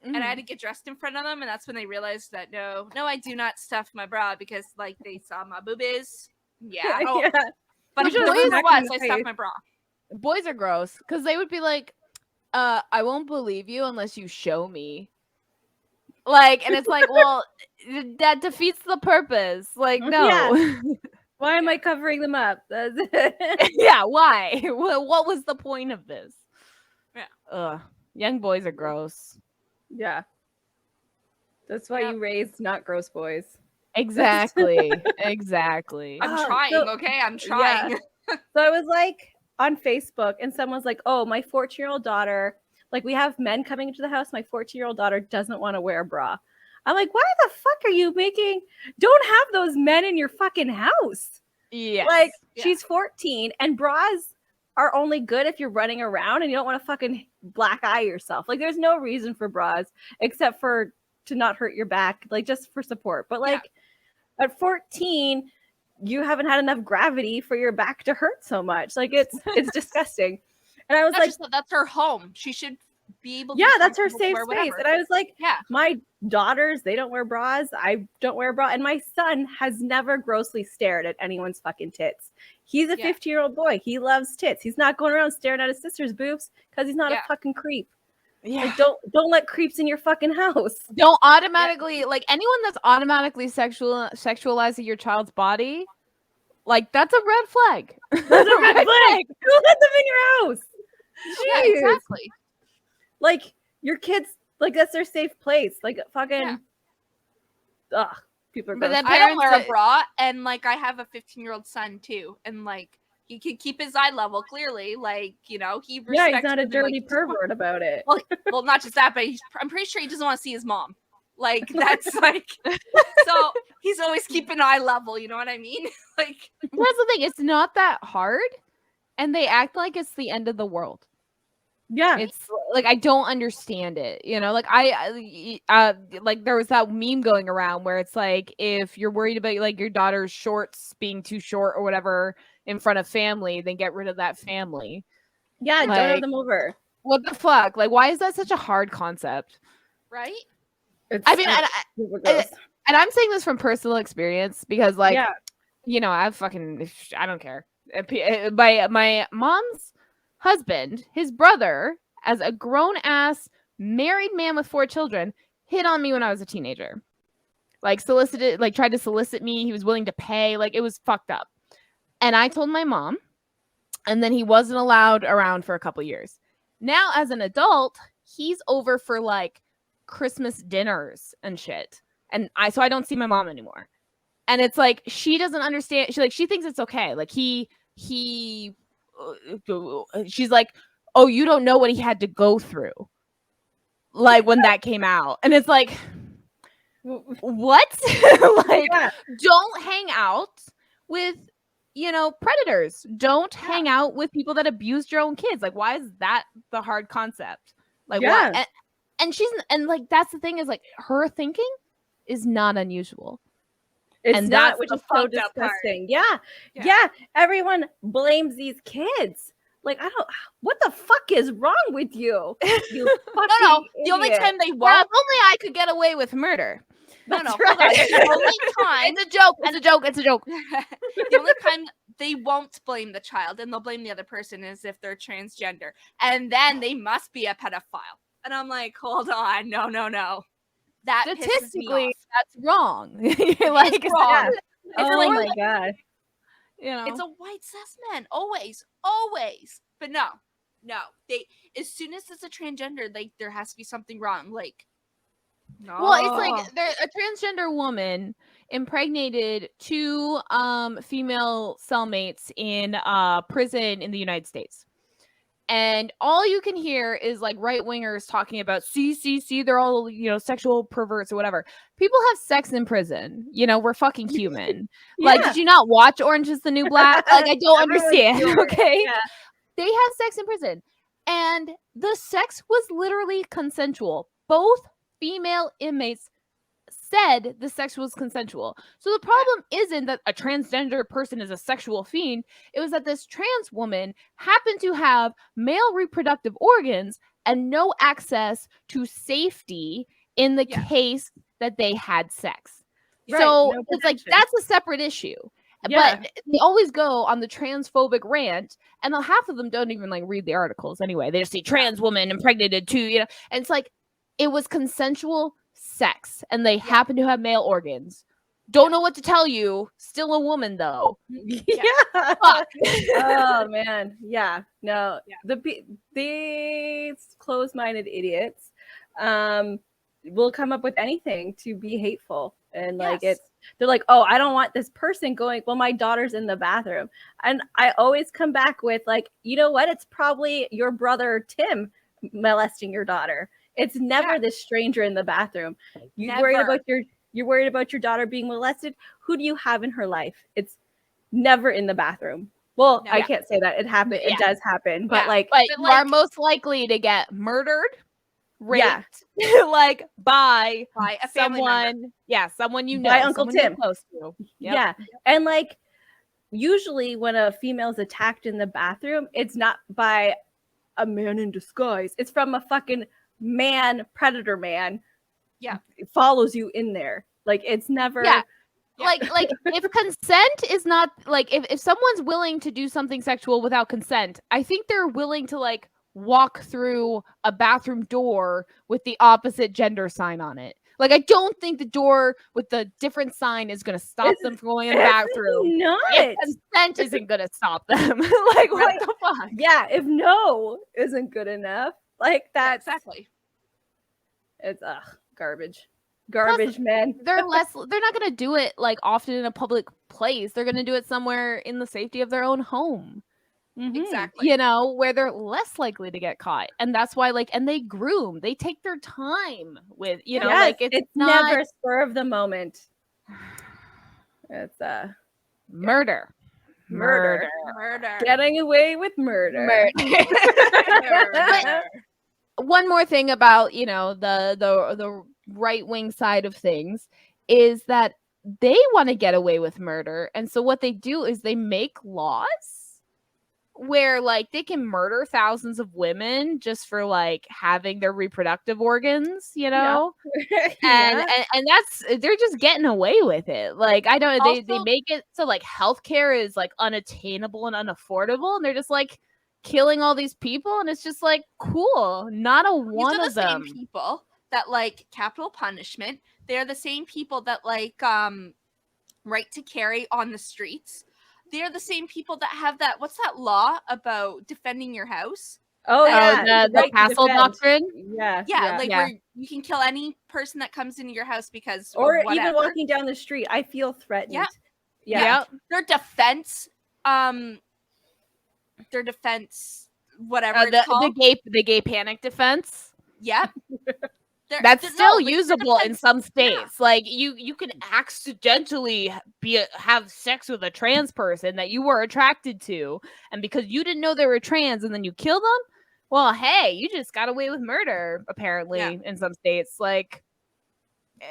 and I had to get dressed in front of them, and that's when they realized that no, I do not stuff my bra because like they saw my boobies. Yeah, Yeah. but You should've boys smacked was them in the I stuffed face. my bra. Boys are gross because they would be like, I won't believe you unless you show me. Like, and it's like, well, that defeats the purpose. Like, no. Yeah. Why am I covering them up? That's it. Yeah, why? What was the point of this? Yeah. Ugh. Young boys are gross. Yeah. That's why you raised not gross boys. Exactly. Exactly. I'm trying, okay? I'm trying. Yeah. So I was like on Facebook, and someone's like, oh, my 14-year-old daughter, like we have men coming into the house. My 14-year-old daughter doesn't want to wear a bra. I'm like, why the fuck are you making? Don't have those men in your fucking house. Yeah. Like, she's 14, and bras are only good if you're running around and you don't want to fucking black eye yourself. Like, there's no reason for bras except for to not hurt your back, like just for support. But like at 14, you haven't had enough gravity for your back to hurt so much. Like, it's disgusting. And I was like, that's her home. She should be able to yeah, that's her safe space. whatever. And I was like, yeah, my daughters, they don't wear bras. I don't wear a bra. And my son has never grossly stared at anyone's fucking tits. He's a 15-year-old boy. He loves tits. He's not going around staring at his sister's boobs because he's not a fucking creep. Yeah. Like, don't let creeps in your fucking house. Don't automatically like anyone that's automatically sexualizing your child's body. Like, that's a red flag. That's a red flag. Don't let them in your house. Yeah, Jeez. exactly. Like, your kids, like, that's their safe place. Like, fucking, ugh, people are But gross. then I don't wear a parents- bra, and like I have a 15-year-old son too, and like he can keep his eye level clearly. Like, you know, he respects Yeah, he's not a women, dirty like, pervert about it. Well, not just that, but I'm pretty sure he doesn't want to see his mom. Like, that's like, so he's always keeping eye level. You know what I mean? Like, That's the thing. It's not that hard, and they act like it's the end of the world. Yeah. It's like, I don't understand it. You know, like like there was that meme going around where it's like, if you're worried about like your daughter's shorts being too short or whatever in front of family, then get rid of that family. Yeah, don't have them over. What the fuck? Like, why is that such a hard concept? right? I mean, and I'm saying this from personal experience because, like, you know, I don't care. My mom's husband, his brother, as a grown-ass married man with 4 children, hit on me when I was a teenager. Like, tried to solicit me. He was willing to pay. Like, it was fucked up. And I told my mom, and then he wasn't allowed around for a couple years. Now, as an adult, he's over for like Christmas dinners and shit. And I don't see my mom anymore. And it's like, she doesn't understand. She thinks it's okay. Like, she's like, oh, you don't know what he had to go through. Like, when that came out. And it's like, what? Like, don't hang out with, you know, predators. Don't hang out with people that abused your own kids. Like, why is that the hard concept? Like, why? And like, that's the thing, is like, her thinking is not unusual. It's and not, that's which the is so fucked up part. disgusting. Yeah. Everyone blames these kids. Like, what the fuck is wrong with you? You No. The only idiot. time they Well, won't. if only I could get away with murder. No, That's hold on. right. The only time. It's a joke. It's a joke. It's a joke. The only time they won't blame the child and they'll blame the other person is if they're transgender, and then they must be a pedophile. And I'm like, hold on, no. That pisses me Statistically, off. that's wrong. You're like, It's wrong. Oh my god. you know, It's a white cis man, always. But no. They, as soon as it's a transgender, like, there has to be something wrong. Like, no. well, it's like a transgender woman impregnated 2 female cellmates in prison in the United States. And all you can hear is like right wingers talking about, see, they're all, you know, sexual perverts or whatever. People have sex in prison. You know, we're fucking human. Like, did you not watch Orange is the New Black? Like, I don't understand. Okay. Yeah. They have sex in prison. And the sex was literally consensual. Both female inmates said the sex was consensual. So the problem isn't that a transgender person is a sexual fiend. It was that this trans woman happened to have male reproductive organs and no access to safety in the case that they had sex. Right, So no it's like, protection. that's a separate issue. Yeah. But they always go on the transphobic rant, and half of them don't even like read the articles anyway. They just see trans woman impregnated too, you know. And it's like, it was consensual sex, and they happen to have male organs. Don't know what to tell you. Still a woman though. Yeah. Fuck. Oh man. Yeah. No. Yeah. These closed-minded idiots will come up with anything to be hateful. And like they're like, oh, I don't want this person going, well, my daughter's in the bathroom. And I always come back with like, you know what? It's probably your brother Tim molesting your daughter. It's never this stranger in the bathroom. You're worried about your daughter being molested. Who do you have in her life? It's never in the bathroom. Well, I can't say that. It happened. It does happen. But like, you are most likely to get murdered, raped, like by a family someone. member. Yeah, someone you know. By Uncle someone you're Tim. close to. Yep. Yeah. And like, usually when a female is attacked in the bathroom, it's not by a man in disguise. It's from a fucking predator man. Yeah. It follows you in there. Like, it's never. Yeah. Like if consent is not like, if someone's willing to do something sexual without consent, I think they're willing to like walk through a bathroom door with the opposite gender sign on it. Like, I don't think the door with the different sign is going to stop them from going in the bathroom. Not. If consent isn't going to stop them. Like, what the fuck? Yeah, if no isn't good enough, like that's Exactly. It's garbage. Garbage, man. They're not going to do it like often in a public place. They're going to do it somewhere in the safety of their own home. Mm-hmm. Exactly. You know, where they're less likely to get caught. And that's why, like, and they groom. They take their time with, you know, like it's not never spur of the moment. It's murder. Murder. Getting away with murder. But one more thing about, you know, the right-wing side of things is that they want to get away with murder. And so what they do is they make laws where like they can murder thousands of women just for like having their reproductive organs, you know. And that's, they're just getting away with it. Like, I don't, they make it so like healthcare is like unattainable and unaffordable, and they're just like killing all these people, and it's just like, cool, not a one of them. Same people that like capital punishment. They're the same people that like right to carry on the streets. They're the same people that have that, what's that law about defending your house? The castle doctrine. Like where you can kill any person that comes into your house because or even walking down the street, I feel threatened. Their defense whatever it's called. The gay panic defense. Yep. That's still usable in some states. Like you can accidentally have sex with a trans person that you were attracted to, and because you didn't know they were trans and then you kill them, well, hey, you just got away with murder apparently in some states. Like,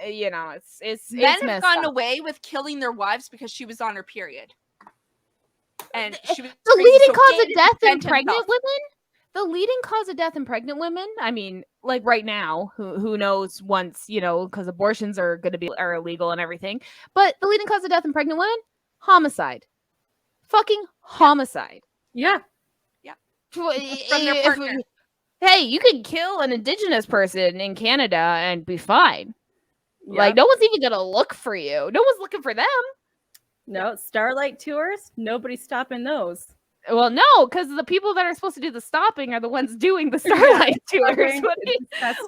you know, it's men have gone away with killing their wives because she was on her period, and she was the leading cause of death in pregnant women. The leading cause of death in pregnant women, I mean, like right now, who knows once, you know, because abortions are going to be illegal and everything. But the leading cause of death in pregnant women, homicide. Fucking homicide. Yeah. From their partner. Hey, you can kill an indigenous person in Canada and be fine. Yeah. Like, no one's even going to look for you. No one's looking for them. No, Starlight tours, nobody's stopping those. Well, no, because the people that are supposed to do the stopping are the ones doing the Starlight tours.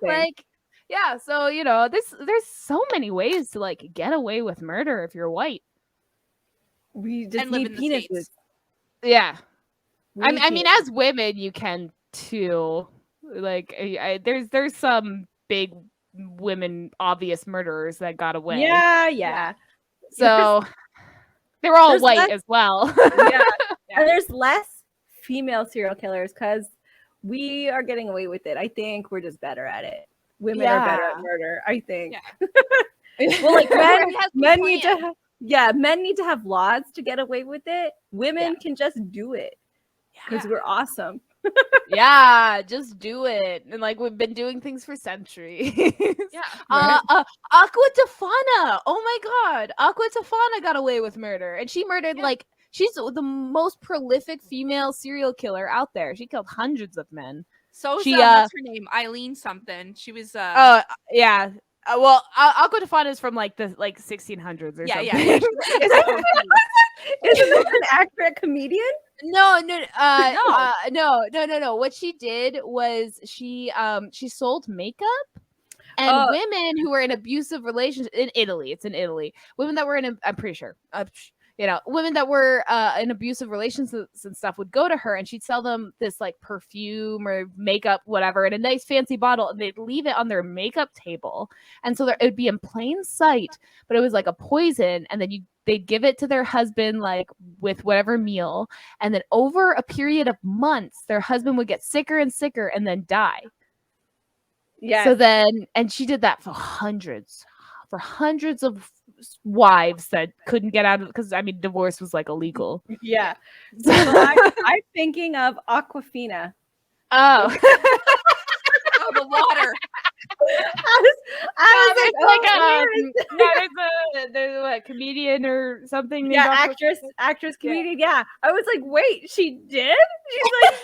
Like, yeah, so you know, there's so many ways to like get away with murder if you're white. We just need penises. Yeah, I mean, as women, you can too. Like, there's some big women obvious murderers that got away. Yeah. So they're all white as well. Yeah. And there's less female serial killers because we are getting away with it. I think we're just better at it. women are better at Yeah. murder, I think. Yeah. Well, like Everybody has a men need plan. to men need to have laws to get away with it. Women can just do it because Yeah. we're awesome. Yeah, just do it. And like we've been doing things for centuries. Yeah. Right. Aqua Tofana. Oh my god. Aqua Tofana got away with murder. And she murdered Yeah. she's the most prolific female serial killer out there. She killed hundreds of men. So is She what's her name? Eileen something. She was yeah. Well, Aqua Tofana is from like the 1600s or yeah, something. yeah. Isn't that an accurate comedian? No. What she did was she sold makeup, and Oh. women who were in abusive relations in Italy. It's in Italy. Women that were I'm pretty sure. Women that were in abusive relations and stuff would go to her, and she'd sell them this like perfume or makeup, whatever, in a nice fancy bottle, and they'd leave it on their makeup table, and so it would be in plain sight, but it was like a poison, and then they'd give it to their husband like with whatever meal, and then over a period of months, their husband would get sicker and sicker and then die. Yeah. So then, and she did that for hundreds of wives that couldn't get out of, because I mean divorce was like illegal. Yeah. So I'm thinking of Aquafina. Oh. Oh, the water. I was like, there's a comedian or something. yeah, named actress, comedian. Yeah. I was like, wait, she did? She's like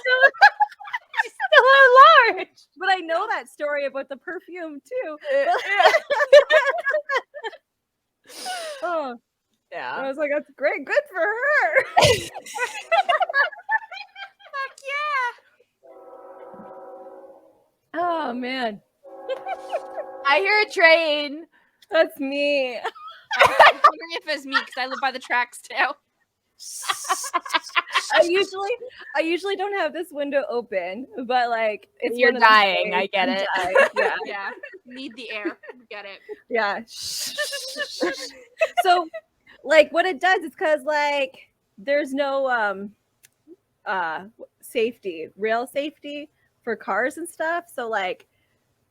she's still at large. But I know that story about the perfume too. Oh, Yeah. I was like, that's great. Good for her. Fuck yeah. Oh man, I hear a train. that's me. I'm wondering if it's me because I live by the tracks too. I usually don't have this window open, but like it's You're one of those dying, days I get I'm it. dying. Yeah, Yeah. Need the air. Get it. yeah. So, like, what it does is because like there's no safety, rail safety for cars and stuff. So like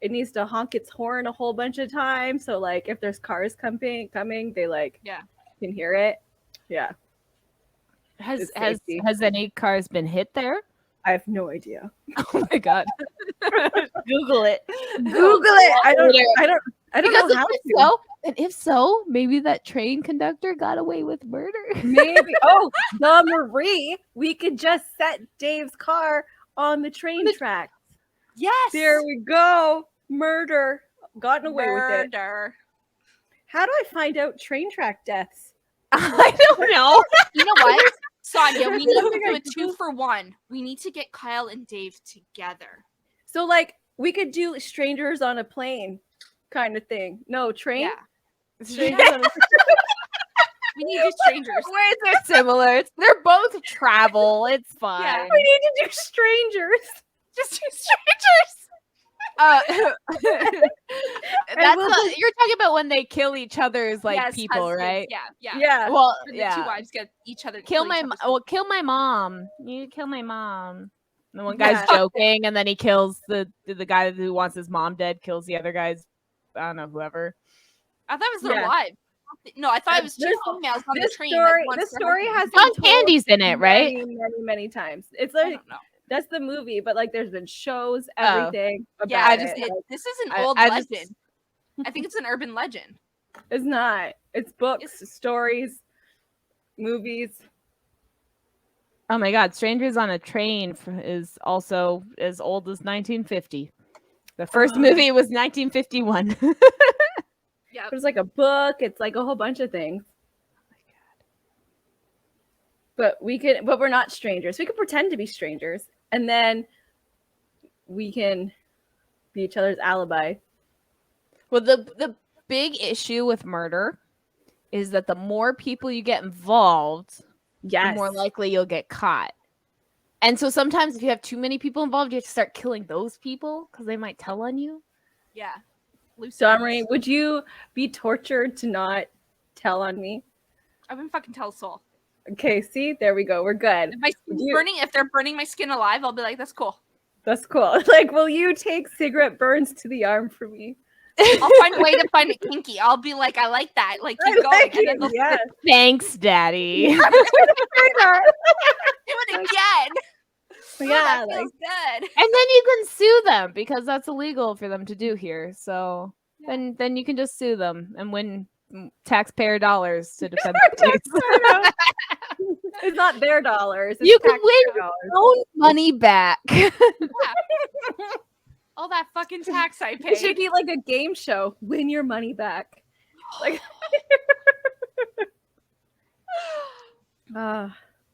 it needs to honk its horn a whole bunch of times. So like if there's cars coming, they like can hear it. Yeah. Has safety. any cars been hit there? I have no idea. Oh my god. Google it. Google it. I don't Because know how to. if so, maybe that train conductor got away with murder. Maybe. Oh, the Marie. We could just set Dave's car on the train tracks. Yes. There we go. Murder. Gotten away with it. Murder. How do I find out train track deaths? I don't know. You know what? Sonia, we need to Something do I a 2-for-1. We need to get Kyle and Dave together. So like we could do strangers on a plane kind of thing. No, train? Yeah. Strangers on a We need to do strangers. Words are similar. They're both travel. It's fine. Yeah. We need to do strangers. Just do strangers. You're talking about when they kill each other's like Yes, people, husbands. right? Yeah. Yeah. Well, Or the yeah. two wives get each other. Kill each my other's- kill my mom. You kill my mom. The one guy's Yeah. joking, and then he kills the guy who wants his mom dead. Kills the other guy's. I don't know, whoever. I thought it was their Yeah. wives. No, I thought it was two This- females on the This train. story, that this wants their story has husband. John been told Candy's in it, right? many times. It's I like don't know. that's the movie, but like there's been shows, Oh. everything. Yeah, about I just it. this is an I- old I legend. just- I think it's an urban legend. It's not. It's books, stories, movies. Oh my God, Strangers on a Train is also as old as 1950. The first movie was 1951. Yeah. There's like a book. It's like a whole bunch of things. But we're not strangers. We can pretend to be strangers, and then we can be each other's alibi. Well, the big issue with murder is that the more people you get involved, Yes. the more likely you'll get caught. And so sometimes if you have too many people involved, you have to start killing those people because they might tell on you. Yeah. Loose Domri, ends. would you be tortured to not tell on me? I've been fucking tell soul. Okay, see, there we go. We're good. If my skin's You- burning, if they're burning my skin alive, I'll be like, that's cool. That's cool. Like, will you take cigarette burns to the arm for me? I'll find a way to find it kinky. I'll be like, I like that. Like, keep going. Like And then they'll yeah. Thanks, Daddy. do it again. Oh, Yeah, that feels good. And then you can sue them because that's illegal for them to do here. So then you can just sue them and win taxpayer dollars to defend the case. It's not their dollars. It's You can taxpayer win dollars. your own money back. All that fucking tax I It should paid. be like a game show. Win your money back. Like,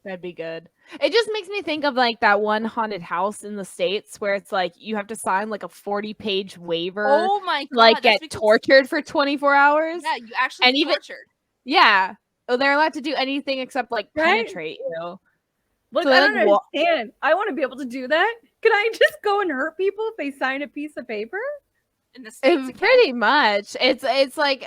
That'd be good. It just makes me think of like that one haunted house in the States where it's like you have to sign like a 40-page waiver, Oh my god. like that's get because- tortured for 24 hours. Yeah, you actually And get even- tortured. Yeah. Oh, they're allowed to do anything except like Right? penetrate you. look, So I they, don't like, understand. I want to be able to do that. Can I just go and hurt people if they sign a piece of paper? In the States, again. Pretty much. It's like,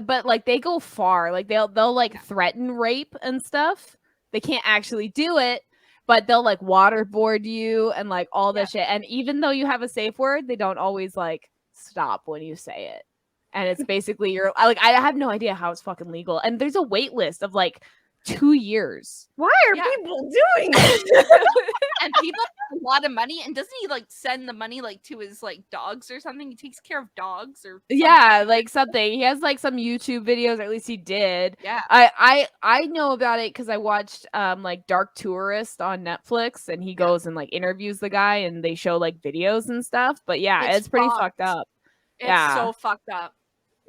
but like they go far. Like they'll like threaten rape and stuff. They can't actually do it, but they'll like waterboard you and like all this shit. And even though you have a safe word, they don't always like stop when you say it. And it's basically you're like, I have no idea how it's fucking legal. And there's a wait list of like 2 years. Why are Yeah. people doing this? And people have a lot of money. And doesn't he like send the money like to his like dogs or something? He takes care of dogs or Yeah, like something. He has like some YouTube videos, or at least he did. Yeah. I know about it because I watched like Dark Tourist on Netflix, and he goes and like interviews the guy, and they show like videos and stuff. But yeah, it's pretty fucked up. It's Yeah. so fucked up.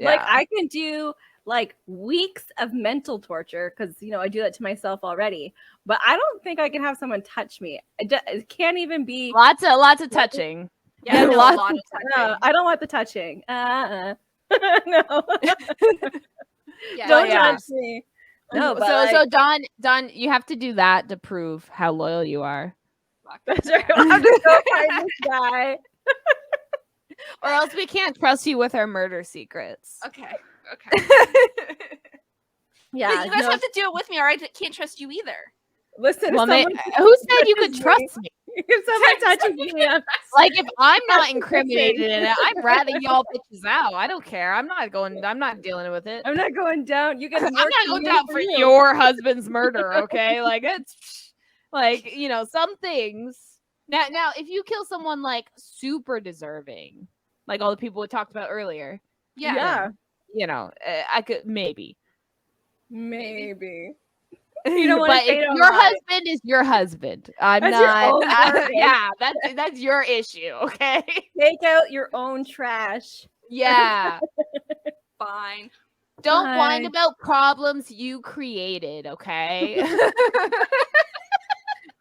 Like, Yeah. I can do like weeks of mental torture because, you know, I do that to myself already. But I don't think I can have someone touch me. It can't even be. lots of touching. Yeah, no, a Lots lot of of touching. I don't want the touching. No. Yeah, Don't yeah. touch me. No, So but so Don, you have to do that to prove how loyal you are, Fuck. that's right. I'll have to go find this guy. or else we can't trust you with our murder secrets. Okay. Okay. Yeah, But you guys no, have to do it with me, or I can't trust you either. listen. Well, If who said you could touches me- trust me? If someone touches me, Like if I'm not That's the incriminated thing. in it, I'd rather y'all bitches out. I don't care. I'm not dealing with it. I'm not going down. You get I'm not going down for you. your husband's murder, okay? Like it's like, you know, some things. Now if you kill someone like super deserving, like all the people we talked about earlier, Yeah. Yeah, you know, I could maybe. maybe. You don't want But to say if it your online. husband is your husband, I'm That's your not. own burden. Yeah, that's your issue, okay? Take out your own trash. Yeah. Fine. Don't whine Fine. about problems you created, okay?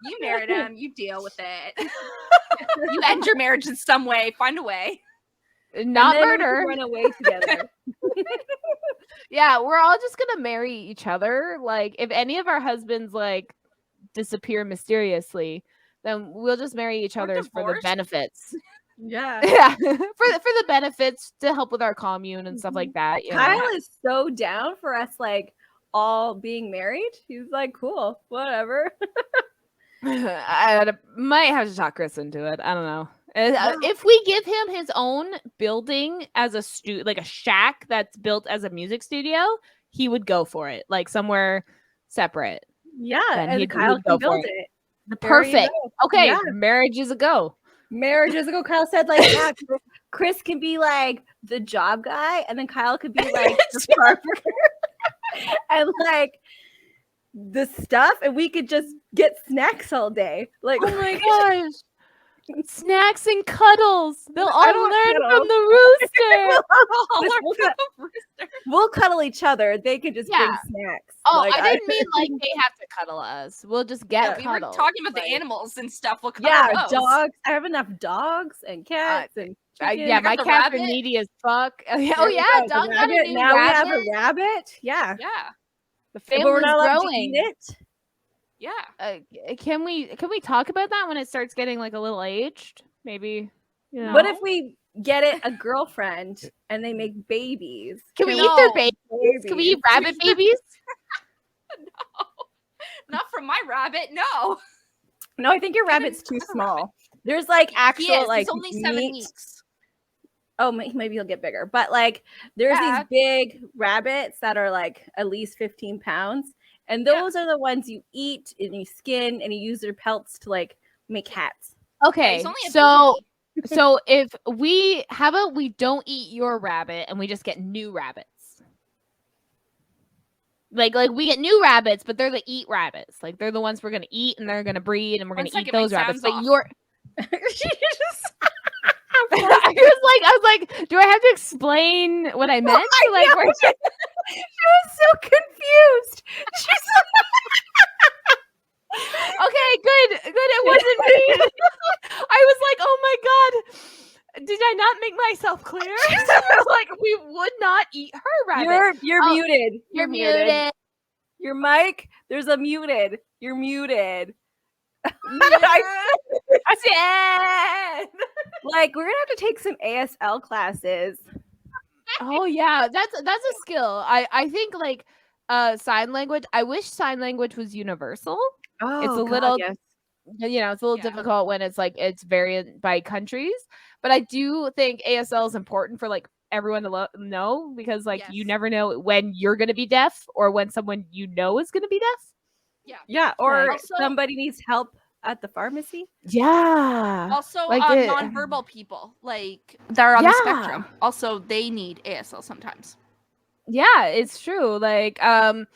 You married him. You deal with it. You end your marriage in some way. Find a way. Not And then we can murder. Run away together. Yeah, we're all just gonna marry each other. Like, if any of our husbands like disappear mysteriously, then we'll just marry each Or other for the divorce. benefits. Yeah. Yeah, for the benefits to help with our commune and stuff like that. You know? Kyle is so down for us, like all being married. He's like, cool, whatever. I might have to talk Chris into it. I don't know. Yeah. If we give him his own building as a like a shack that's built as a music studio, he would go for it, like somewhere separate. Yeah, Then and he'd Kyle go can for build it. it. There you Perfect. go. Okay, Yeah. marriage is a go. Marriage years ago, Kyle said, like, yeah, Chris can be like the job guy, and then Kyle could be like the barber and like the stuff, and we could just get snacks all day. Like, Oh my gosh. Snacks and cuddles. They'll I all don't learn cuddle. from the rooster. we'll cuddle each other. They can just Yeah. bring snacks. Oh, Like, I didn't mean like they have to cuddle us. We'll just get We were cuddled. talking about Like, the animals and stuff. Look, yeah, dogs. I have enough dogs and cats and chickens. yeah, got my the cats are rabbit. needy as fuck. Oh There yeah, we go, the Don got a rabbit. new Now rabbit. we have a rabbit. Yeah, Yeah, The but we're family's not allowed growing. to eat it. yeah. Can we talk about that when it starts getting like a little aged? Maybe. You know? What if we get it a girlfriend and they make babies? Can we No. eat their babies? Can we eat rabbit babies? Not from my rabbit. No. No, I think your rabbit's too small. There's like He actual is. like He's only 7 meat. weeks. Oh, maybe he'll get bigger. But like there's Yeah. these big rabbits that are like at least 15 pounds. And those are the ones you eat and you skin and you use their pelts to like make hats. Okay, he's only a so baby. so if we how about we don't eat your rabbit and we just get new rabbits? Like we get new rabbits, but they're the eat rabbits. Like they're the ones we're gonna eat and they're gonna breed and we're One gonna eat second, my those rabbits. sound's But off. your She just I was like, do I have to explain what I meant? I Like, know. She was so confused. She's okay, good. It wasn't me. I was like, oh my god, did I not make myself clear? Like, we would not eat her rabbit. you're Oh, muted. You're muted. Your mic, there's a muted. You're muted. Dead. Like we're gonna have to take some ASL classes. Oh yeah, that's a skill. I think like sign language. I wish sign language was universal. Oh, It's a God, little yes. it's a little difficult when it's like it's varied by countries, but I do think ASL is important for like everyone to know because like you Yes. never know when you're going to be deaf or when someone you know is going to be deaf. Yeah, or Also- somebody needs help at the pharmacy. Yeah. Also, Like nonverbal people, like they're on the Yeah. spectrum. Also, they need ASL sometimes. Yeah, it's true. Like I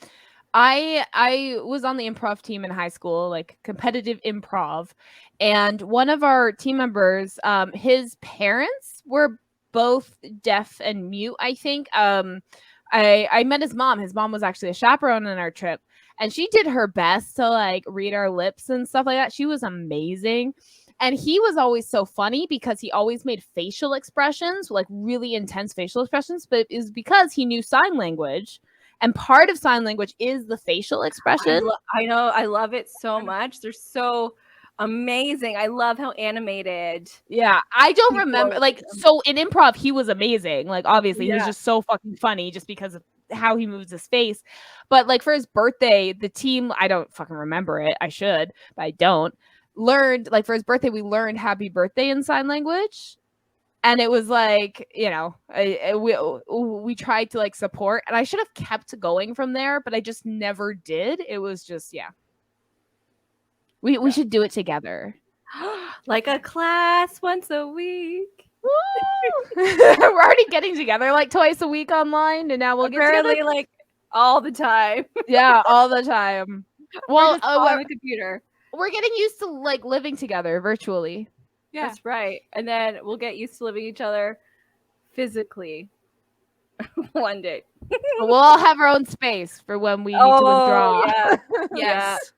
was on the improv team in high school, like competitive improv, and one of our team members, his parents were both deaf and mute, I think. I met his mom. His mom was actually a chaperone on our trip, and she did her best to like read our lips and stuff like that. She was amazing. And he was always so funny because he always made facial expressions, like really intense facial expressions, but it was because he knew sign language. And part of sign language is the facial expression. I know. I love it so much. They're so amazing. I love how animated. Yeah, I don't People- remember. Like, so in improv, he was amazing. Like, obviously, he was Yeah. just so fucking funny just because of how he moves his face. But like for his birthday, the team, I don't fucking remember it. I should, but I don't. Learned like for his birthday, we learned happy birthday in sign language. And it was like, you know, we tried to like support, and I should have kept going from there, but I just never did. It was just, yeah. We should do it together. Like a class once a week. We're already getting together like twice a week online, and now we'll get Apparently, together. like all the time. Yeah, all the time. Well, on the computer. we're getting used to like living together virtually. Yeah. That's right. And then we'll get used to living each other physically one day. But we'll all have our own space for when we need to withdraw. Yeah. Yes.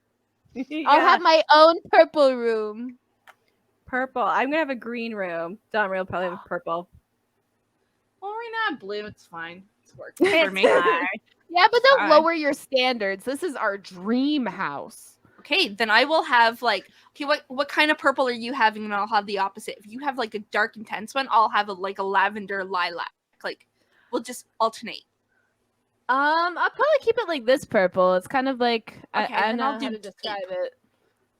I'll have my own purple room. purple. I'm gonna have a green room. Domri will probably have purple. Well, we're not blue. It's fine. It's working for It's me. fine. Yeah, but don't Fine. lower your standards. This is our dream house. Okay, then I will have like, okay, what kind of purple are you having? And I'll have the opposite. If you have like a dark intense one, I'll have like a lavender lilac. Like, we'll just alternate. I'll probably keep it like this purple. It's kind of like Okay, I then know I'll how do to deep. describe it.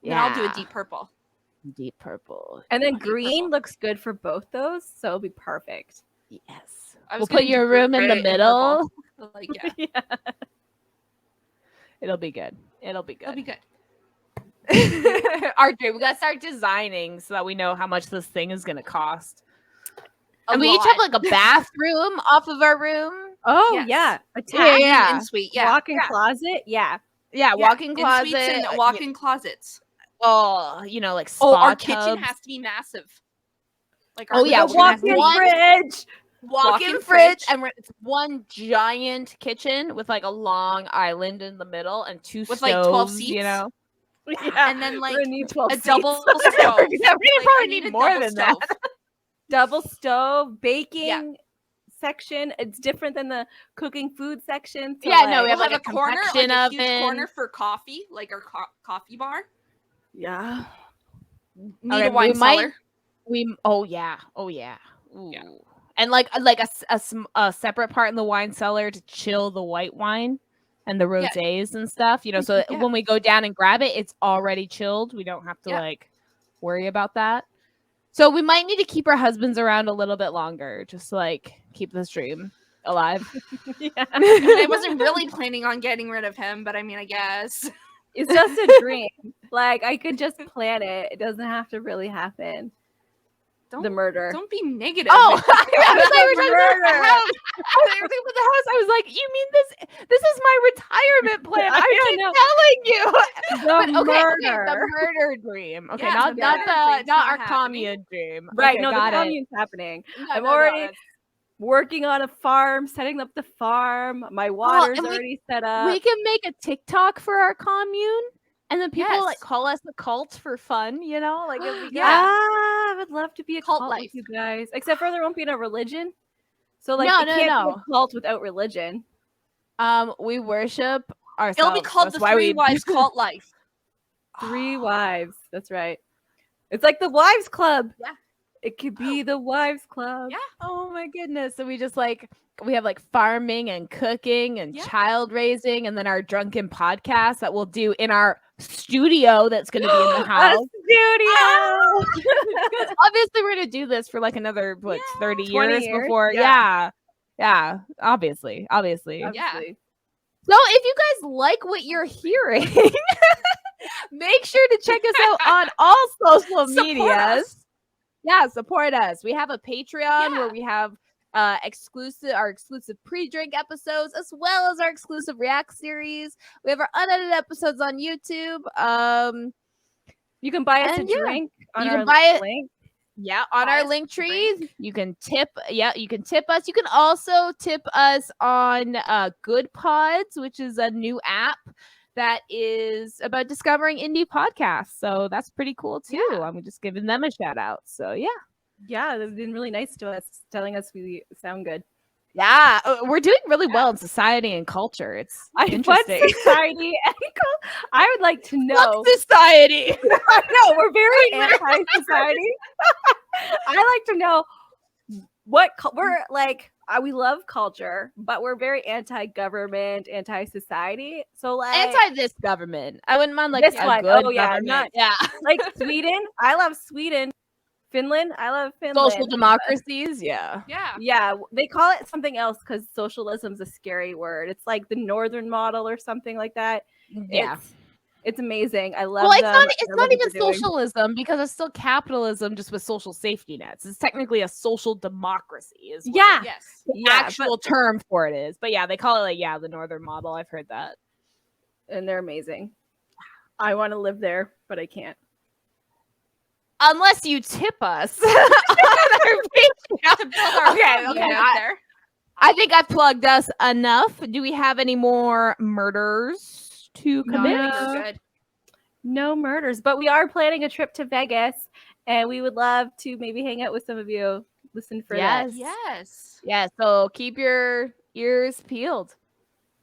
Then I'll do a deep purple. deep purple. And then Deep green purple. looks good for both those, so it'll be perfect. Yes. I was We'll gonna put your do room in the gray and middle. purple. Like, yeah, Yeah. It'll be good. It'll be that'll be good. good. RJ, we gotta start designing so that we know how much this thing is gonna cost. A And we each lot. have like a bathroom off of our room. Oh Yes. yeah. Yeah, Attached yeah. In suite, yeah. walk-in Yeah. closet. Yeah. Yeah, Yeah, walk-in in closet. suites and walk-in closets. Oh, you know, like Oh, spa our tubs. kitchen has to be massive. Like, Oh, yeah, kitchen we're gonna has to have Walk-in be one- fridge. walk-in fridge, and it's one giant kitchen with like a long island in the middle and two With, stoves, like, 12 you seats? know. Yeah. And then, We're like, gonna need 12 a seats. double stove. We probably Like, I need a more double than that. stove. double stove baking section. It's different than the cooking food section. So Yeah, no, we like- have We'll like have a a corner, like convection a huge oven. corner for coffee, like our coffee bar. yeah. Need Okay, a wine we might- cellar. Oh yeah. Ooh. Yeah. And like a separate part in the wine cellar to chill the white wine and the Yeah. rosés and stuff, you know, so that Yeah. when we go down and grab it, it's already chilled. We don't have to Yeah. like worry about that. So we might need to keep our husbands around a little bit longer, just to like keep this dream alive. Yeah. I wasn't really planning on getting rid of him, but I mean, I guess. It's just a dream. Like I could just plan it. It doesn't have to really happen. The murder. Don't be negative. Oh, I thought you were talking about the Murder. house. I thought you were talking about the house. I was like, you mean this is my retirement plan. I I keep know. telling you. The But, murder. the murder dream. Okay, Yeah, not the not murder the dream's not not our happening. commune dream. Right, Okay, no, the got it. commune's happening. No, I'm no, already it's- working on a farm, setting up the farm. My water's and we- already set up. we can make a TikTok for our commune, and then people like Yes. call us a cult for fun. You know, like it'd be good. Yeah. I would love to be a Cult cult life. with you guys. Except for there won't be no religion. So like No, it no, can't no. be a cult without religion. We worship ourselves. It'll be called That's the why Three we Wives Cult Life. 3 wives. That's right. It's like the wives club. Yeah. It could be the wives club. Yeah. Oh my goodness. So we just like we have like farming and cooking and Yeah. child raising and then our drunken podcast that we'll do in our studio that's going to be in the A house. studio. Because obviously we're going to do this for like another 30 20 years years, before. yeah. Yeah, obviously. Obviously. So if you guys like what you're hearing, make sure to check us out on all social Support medias. us. Yeah, support us. We have a Patreon Yeah. where we have our exclusive pre-drink episodes as well as our exclusive react series. We have our unedited episodes on YouTube. You can buy us a And yeah, drink on you our can buy it- link. Yeah, on Buy our us link a tree, drink. you can tip. Yeah, you can tip us. You can also tip us on Good Pods, which is a new app that is about discovering indie podcasts. So that's pretty cool too. Yeah. I'm just giving them a shout out. So yeah. Yeah, they've been really nice to us, telling us we sound good. Yeah, we're doing really well in society and culture. It's What interesting. society and I would like to know. Fuck society. I know we're very anti-society. I like to know what we're like. We love culture, but we're very anti-government, anti-society. So like Anti this government. I wouldn't mind like This a one. good Oh, yeah, government. not- Yeah. like Sweden. I love Sweden. Finland. I love Finland. Social democracies. Yeah. Yeah. Yeah, they call it something else because socialism's a scary word. It's like the northern model or something like that. Yeah. It's amazing. I love Well, it's them. not. I It's love not what even they're doing. socialism because it's still capitalism, just with social safety nets. It's technically a social democracy. Is what Yeah. Yes. the Yeah, actual term for it is. But yeah, they call it like the northern model. I've heard that. and they're amazing. I want to live there, but I can't. Unless you tip us on our Patreon. To build our Okay, commune okay, out there. I think I've plugged us enough. Do we have any more murders to No, commit? I think we're good. No murders, but we are planning a trip to Vegas, and we would love to maybe hang out with some of you. Listen for that. Yes. Yeah, so keep your ears peeled.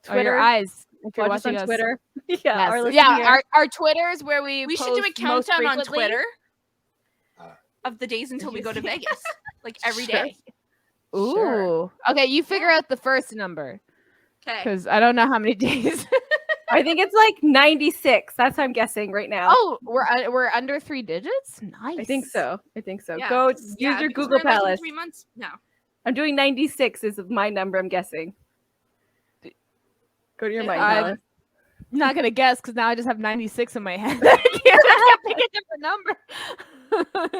Or your Twitter. eyes. If you're Watch us watching on us. Twitter. Yes. or listen Yeah, here. our Twitters where we We should do a post most countdown on frequently. Twitter of the days until we go to Vegas. Like every Sure. day. Ooh. Sure. Okay, you figure out the first number Okay. because I don't know how many days. I think it's like 96. That's what I'm guessing right now. Oh, we're under 3 digits. Nice. I think so. Yeah, Go 'cause- use yeah, your because Google we're, like, in Palace. 3 months. No. I'm doing 96 is my number, I'm guessing. Go to your Okay. mind, I'm Palace. not gonna guess because now I just have 96 in my head. I can't pick a different number.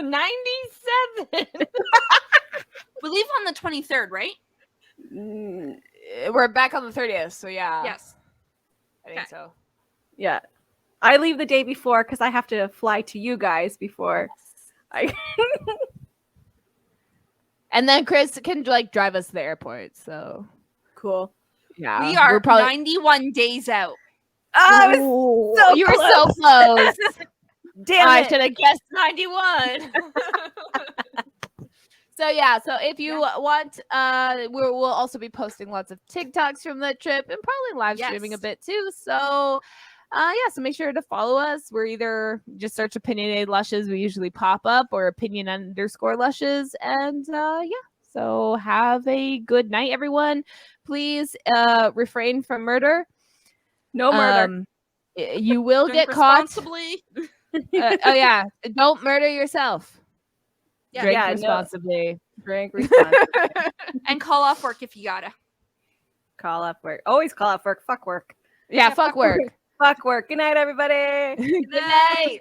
97. We leave on the 23rd, right? Mm, We're back on the 30th, so yeah. Yes. I think Okay. so. yeah. I leave the day before because I have to fly to you guys before. I And then Chris can like drive us to the airport. So Cool. yeah, We are we're probably 91 days out. Oh, so you were so close. damn I it. should have guessed 91. So yeah, so if you want, we'll also be posting lots of TikToks from the trip and probably live streaming a Yes. bit too. So yeah, so make sure to follow us. We're either just search opinionated lushes, we usually pop up, or opinion_lushes. And yeah, so have a good night, everyone. Please refrain from murder. No murder. You will Drink get caught. responsibly. Oh yeah, don't murder yourself. Yeah. Drink Yeah, no. responsibly. Drink responsibly. And call off work if you gotta. Call off work. Always call off work. Fuck work. Yeah, Yeah, fuck work. Fuck work. Good night, everybody. Good night.